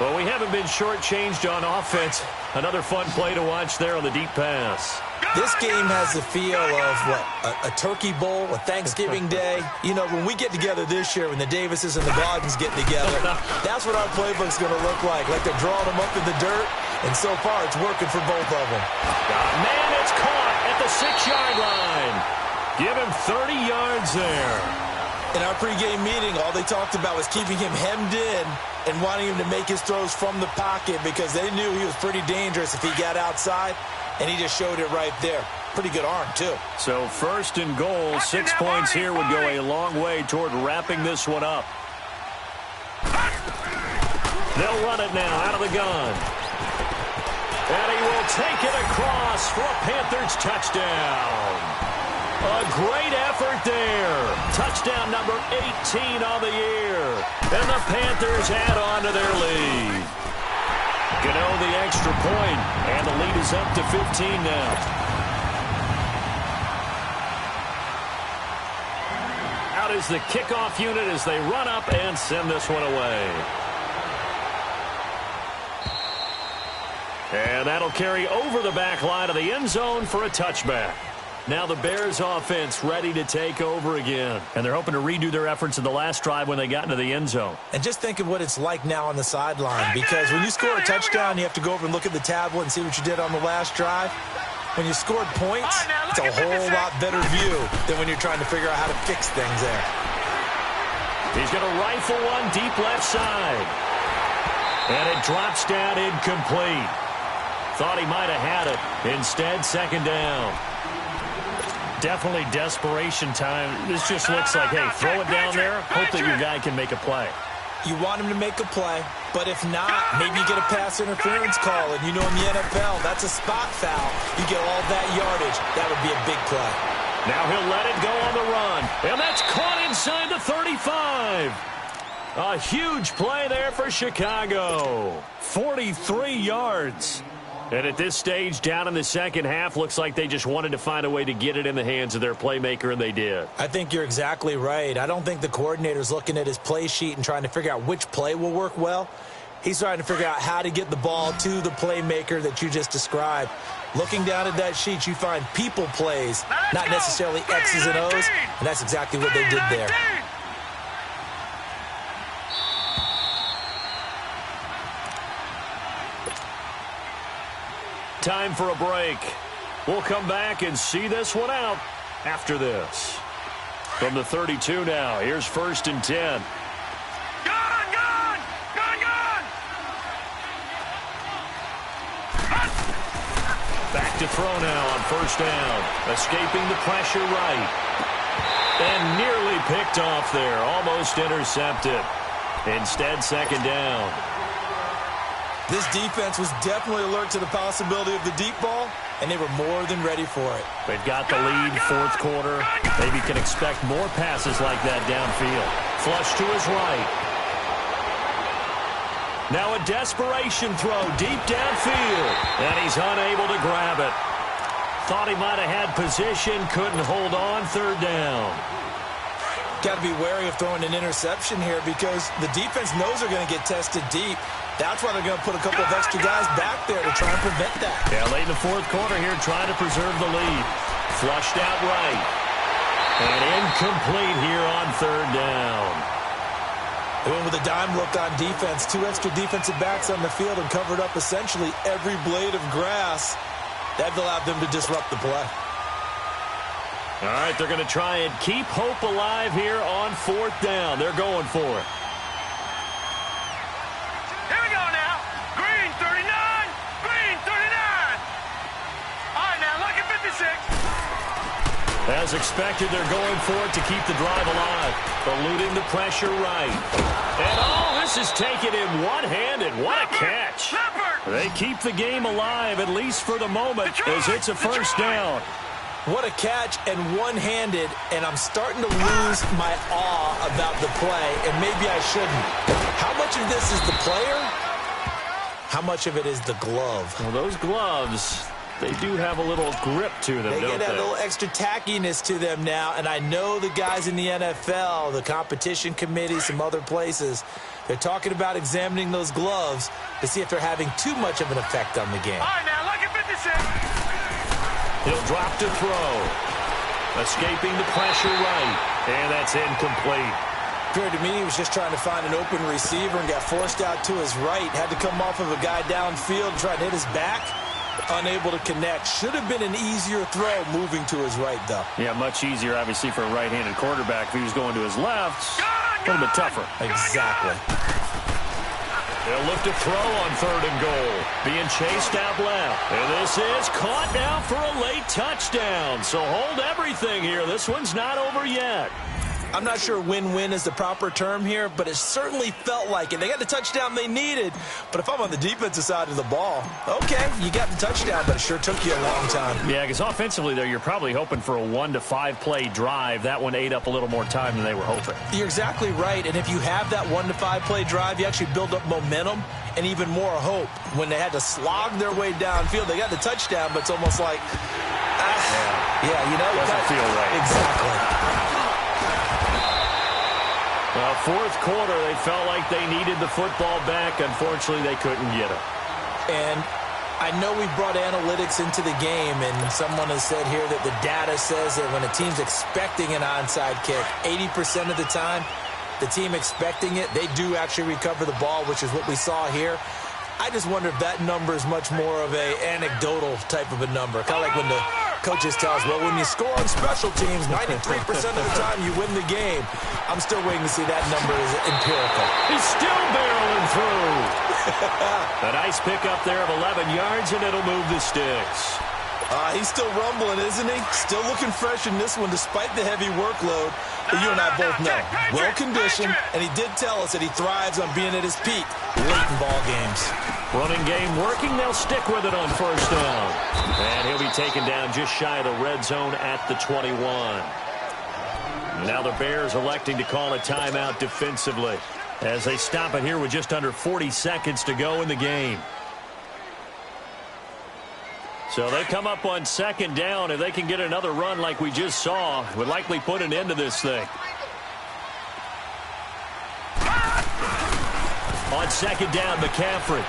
Well, we haven't been shortchanged on offense. Another fun play to watch there on the deep pass. This game has the feel of, what, a turkey bowl, a Thanksgiving day. You know, when we get together this year, when the Davises and the Gordons get together, that's what our playbook's going to look like they're drawing them up in the dirt, and so far it's working for both of them. Man, it's caught at the 6-yard line. Give him 30 yards there. In our pregame meeting, all they talked about was keeping him hemmed in and wanting him to make his throws from the pocket because they knew he was pretty dangerous if he got outside, and he just showed it right there. Pretty good arm, too. So first and goal, 6 points here would go a long way toward wrapping this one up. They'll run it now out of the gun. And he will take it across for a Panthers touchdown. A great effort there. Touchdown number 18 on the year. And the Panthers add on to their lead. Gano the extra point, and the lead is up to 15 now. Out is the kickoff unit as they run up and send this one away. And that'll carry over the back line of the end zone for a touchback. Now the Bears offense ready to take over again. And they're hoping to redo their efforts in the last drive when they got into the end zone. And just think of what it's like now on the sideline, because when you score a touchdown, you have to go over and look at the tablet and see what you did on the last drive. When you scored points, it's a whole lot better view than when you're trying to figure out how to fix things there. He's going to rifle one deep left side. And it drops down incomplete. Thought he might have had it. Instead, second down. Definitely desperation time. This just looks like, hey, throw it down there, hope that your guy can make a play. You want him to make a play, but if not, maybe you get a pass interference call, and you know in the NFL, that's a spot foul. You get all that yardage. That would be a big play. Now he'll let it go on the run, and that's caught inside the 35. A huge play there for Chicago. 43 yards. And at this stage, down in the second half, looks like they just wanted to find a way to get it in the hands of their playmaker, and they did. I think you're exactly right. I don't think the coordinator's looking at his play sheet and trying to figure out which play will work well. He's trying to figure out how to get the ball to the playmaker that you just described. Looking down at that sheet, you find people plays, not necessarily X's and O's, and that's exactly what they did there. Time for a break. We'll come back and see this one out after this. From the 32 now, here's 1st and 10. Back to throw now on 1st down. Escaping the pressure right. And nearly picked off there. Almost intercepted. Instead, 2nd down. This defense was definitely alert to the possibility of the deep ball, and they were more than ready for it. They've got the lead, 4th quarter. Maybe can expect more passes like that downfield. Flush to his right. Now a desperation throw deep downfield, and he's unable to grab it. Thought he might have had position, couldn't hold on, 3rd down. Got to be wary of throwing an interception here because the defense knows they're going to get tested deep. That's why they're going to put a couple of extra guys back there to try and prevent that. Yeah, late in the 4th quarter here, trying to preserve the lead. Flushed out right. And incomplete here on third down. They went with a dime look on defense. 2 extra defensive backs on the field and covered up essentially every blade of grass. That allowed them to disrupt the play. All right, they're going to try and keep hope alive here on fourth down. They're going for it. Here we go now. Green 39. Green 39. All right, now look at 56. As expected, they're going for it to keep the drive alive. Eluding the pressure right. And this is taken in one-handed. What a catch. They keep the game alive, at least for the moment, as it's a first down. What a catch and one-handed, and I'm starting to lose my awe about the play, and maybe I shouldn't. How much of this is the player? How much of it is the glove? Well, those gloves, they do have a little grip to them, don't they? They get a little extra tackiness to them now, and I know the guys in the NFL, the competition committee, some other places, they're talking about examining those gloves to see if they're having too much of an effect on the game. All right, now look at 56. He'll drop to throw. Escaping the pressure right. And that's incomplete. Appeared to me he was just trying to find an open receiver and got forced out to his right. Had to come off of a guy downfield and try to hit his back. Unable to connect. Should have been an easier throw moving to his right, though. Yeah, much easier, obviously, for a right-handed quarterback. If he was going to his left, a little bit tougher. Exactly. They'll look to throw on third and goal. Being chased out left. And this is caught now for a late touchdown. So hold everything here. This one's not over yet. I'm not sure win-win is the proper term here, but it certainly felt like it. They got the touchdown they needed, but if I'm on the defensive side of the ball, okay, you got the touchdown, but it sure took you a long time. Yeah, because offensively, though, you're probably hoping for a 1 to 5 play drive. That one ate up a little more time than they were hoping. You're exactly right, and if you have that 1 to 5 play drive, you actually build up momentum and even more hope. When they had to slog their way downfield, they got the touchdown, but it's almost like, doesn't feel right. Exactly. Well, fourth quarter, they felt like they needed the football back. Unfortunately, they couldn't get it. And I know we brought analytics into the game, and someone has said here that the data says that when a team's expecting an onside kick, 80% of the time, the team expecting it, they do actually recover the ball, which is what we saw here. I just wonder if that number is much more of a anecdotal type of a number. Kind of like when the coaches tell us, well, when you score on special teams, 93% of the time you win the game. I'm still waiting to see that number is empirical. He's still barreling through. A nice pickup there of 11 yards, and it'll move the sticks. He's still rumbling, isn't he? Still looking fresh in this one despite the heavy workload. But you and I both know, well-conditioned, and he did tell us that he thrives on being at his peak late in ball games. Running game working. They'll stick with it on first down. And he'll be taken down just shy of the red zone at the 21. Now the Bears electing to call a timeout defensively as they stop it here with just under 40 seconds to go in the game. So they come up on second down. If they can get another run like we just saw, would likely put an end to this thing. On second down, McCaffrey.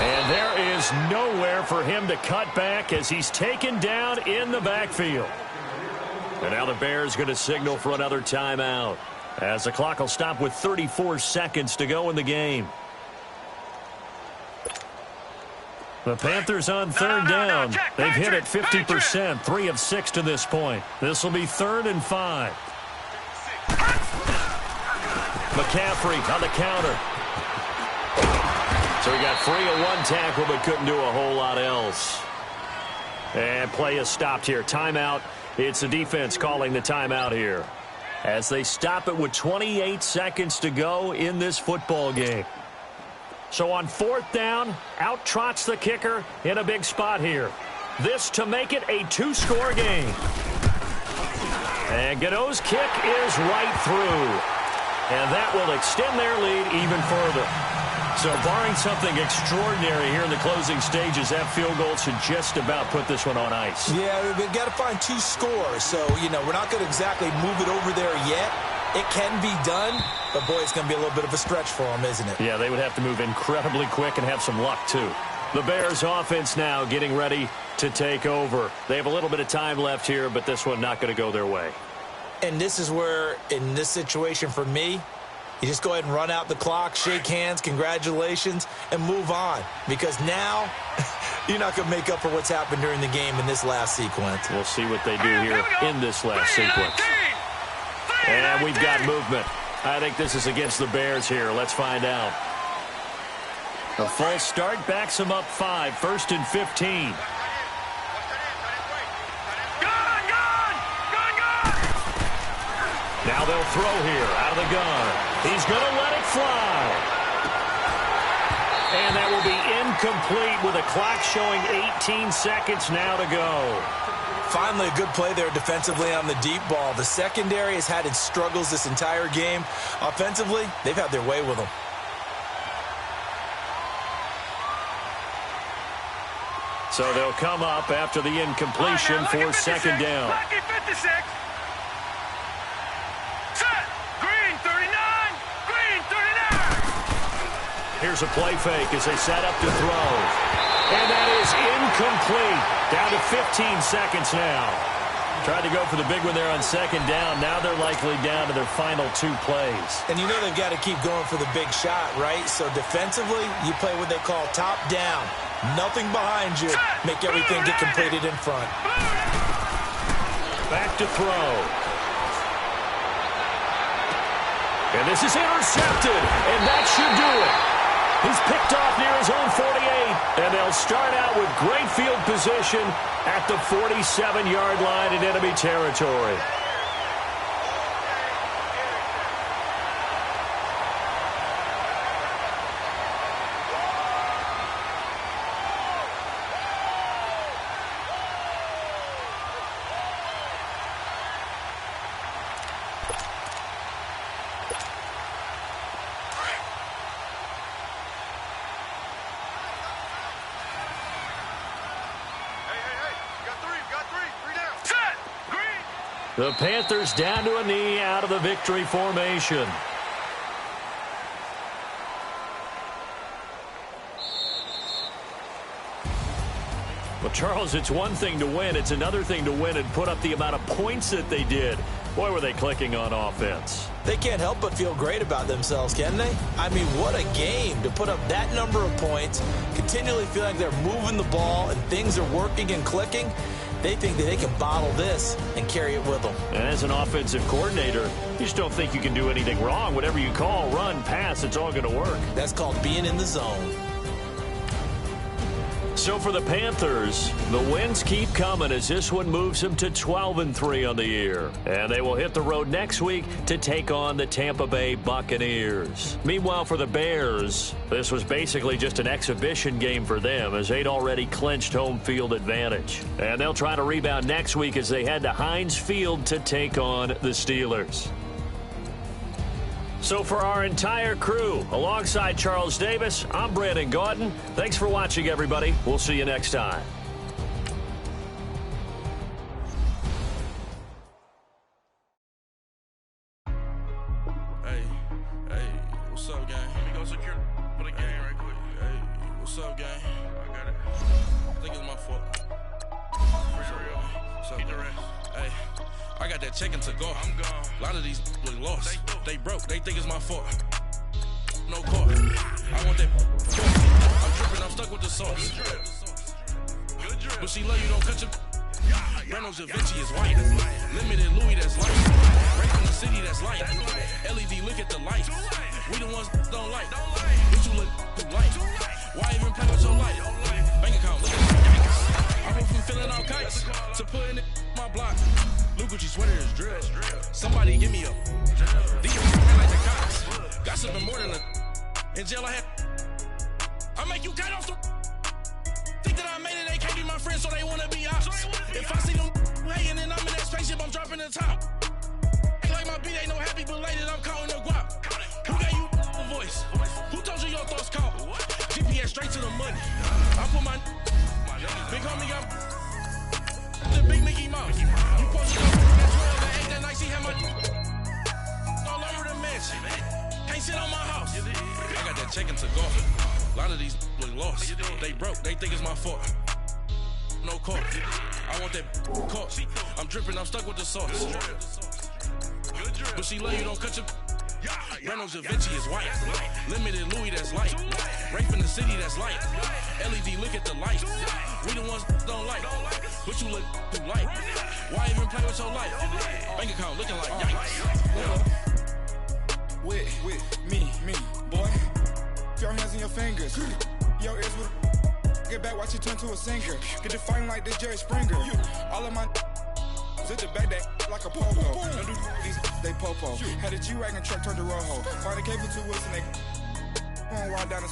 And there is nowhere for him to cut back as he's taken down in the backfield. And now the Bears going to signal for another timeout as the clock will stop with 34 seconds to go in the game. The Panthers on third down. They've hit it 50%, 3 of 6 to this point. This will be 3rd and 5. McCaffrey on the counter. So he got free of one tackle but couldn't do a whole lot else. And play is stopped here. Timeout. It's the defense calling the timeout here as they stop it with 28 seconds to go in this football game. So on fourth down, out trots the kicker in a big spot here. This to make it a 2-score game. And Godot's kick is right through. And that will extend their lead even further. So barring something extraordinary here in the closing stages, that field goal should just about put this one on ice. Yeah, we've got to find 2 scores. So, we're not going to exactly move it over there yet. It can be done, but boy, it's going to be a little bit of a stretch for them, isn't it? Yeah, they would have to move incredibly quick and have some luck, too. The Bears offense now getting ready to take over. They have a little bit of time left here, but this one not going to go their way. And this is where, in this situation for me, you just go ahead and run out the clock, shake hands, congratulations, and move on. Because now, you're not going to make up for what's happened during the game in this last sequence. We'll see what they do here in this last sequence. And we've got movement. I think this is against the Bears here. Let's find out. A false start backs them up 5, 1st and 15. Now they'll throw here out of the gun. He's going to let it fly. And that will be incomplete with a clock showing 18 seconds now to go. Finally, a good play there defensively on the deep ball. The secondary has had its struggles this entire game. Offensively, they've had their way with them. So they'll come up after the incompletion for 2nd down. Here's a play fake as they set up to throw. And that is incomplete. Down to 15 seconds now. Tried to go for the big one there on 2nd down. Now they're likely down to their final 2 plays. And you know they've got to keep going for the big shot, right? So defensively, you play what they call top down. Nothing behind you. Make everything get completed in front. Back to throw. And this is intercepted. And that should do it. He's picked off near his own 48, and they'll start out with great field position at the 47-yard line in enemy territory. The Panthers down to a knee out of the victory formation. Well, Charles, it's one thing to win. It's another thing to win and put up the amount of points that they did. Boy, were they clicking on offense. They can't help but feel great about themselves, can they? I mean, what a game to put up that number of points, continually feel like they're moving the ball and things are working and clicking. They think that they can bottle this and carry it with them. And as an offensive coordinator, you just don't think you can do anything wrong. Whatever you call, run, pass, it's all going to work. That's called being in the zone. So for the Panthers, the wins keep coming as this one moves them to 12-3 on the year. And they will hit the road next week to take on the Tampa Bay Buccaneers. Meanwhile, for the Bears, this was basically just an exhibition game for them as they'd already clinched home field advantage. And they'll try to rebound next week as they head to Heinz Field to take on the Steelers. So for our entire crew, alongside Charles Davis, I'm Brandon Gaudin. Thanks for watching, everybody. We'll see you next time. Hey, what's up, gang? Let me go secure for the game right quick. Hey, what's up, gang? I got it. I think it's my fault. For real. What's up, Hey, I got that check-in to go. I'm gone. A lot of these look lost. They broke. They think it's my fault. No car. I want that. I'm dripping. I'm stuck with the sauce. Good drip. But she love you, don't cut your. Reynolds Da Vinci is white. Limited Louis, that's light. Right from the city, that's light. LED, look at the light. We the ones don't like. But you look too light. Why even play with your light? Bank account, look at the yikes. I went from filling out kites to putting it in my block. Look what you sweater is drip. Somebody give me a. These like the cops. Gossiping more than a. In jail I had. I make you cut off the. Think that I made it, they can't be my friends, so they wanna be ops. If I see them hating and I'm in that spaceship, I'm dropping the top. Ain't like my beat, ain't no happy belated, I'm counting the guap. Who gave you a voice? Who told you your thoughts count? GPS straight to the money. I put my big homie got the big Mickey Mouse. You posted up at 12 and 8 that night, she had my all over the mansion. Can't sit on my house. I got that check-in to go. A lot of these look lost. They broke, they think it's my fault. No car. I want that caught. I'm dripping, I'm stuck with the sauce. But she love you, don't cut your. Reynolds Da Vinci is white. Limited Louis, that's light. Rape in the city, that's light. LED, look at the lights. We the ones don't like. But you look through light. Why even play with your life? Bank account looking like yikes. With me, boy. Your hands in your fingers. Your ears with. Get back, watch you turn to a singer. Get the fighting like this Jerry Springer. All of my sit the back that like a pogo. Don't do these, they popo. Had a G-Wagon truck turned to Rojo. Find a cable 2 wheels and they won't ride down the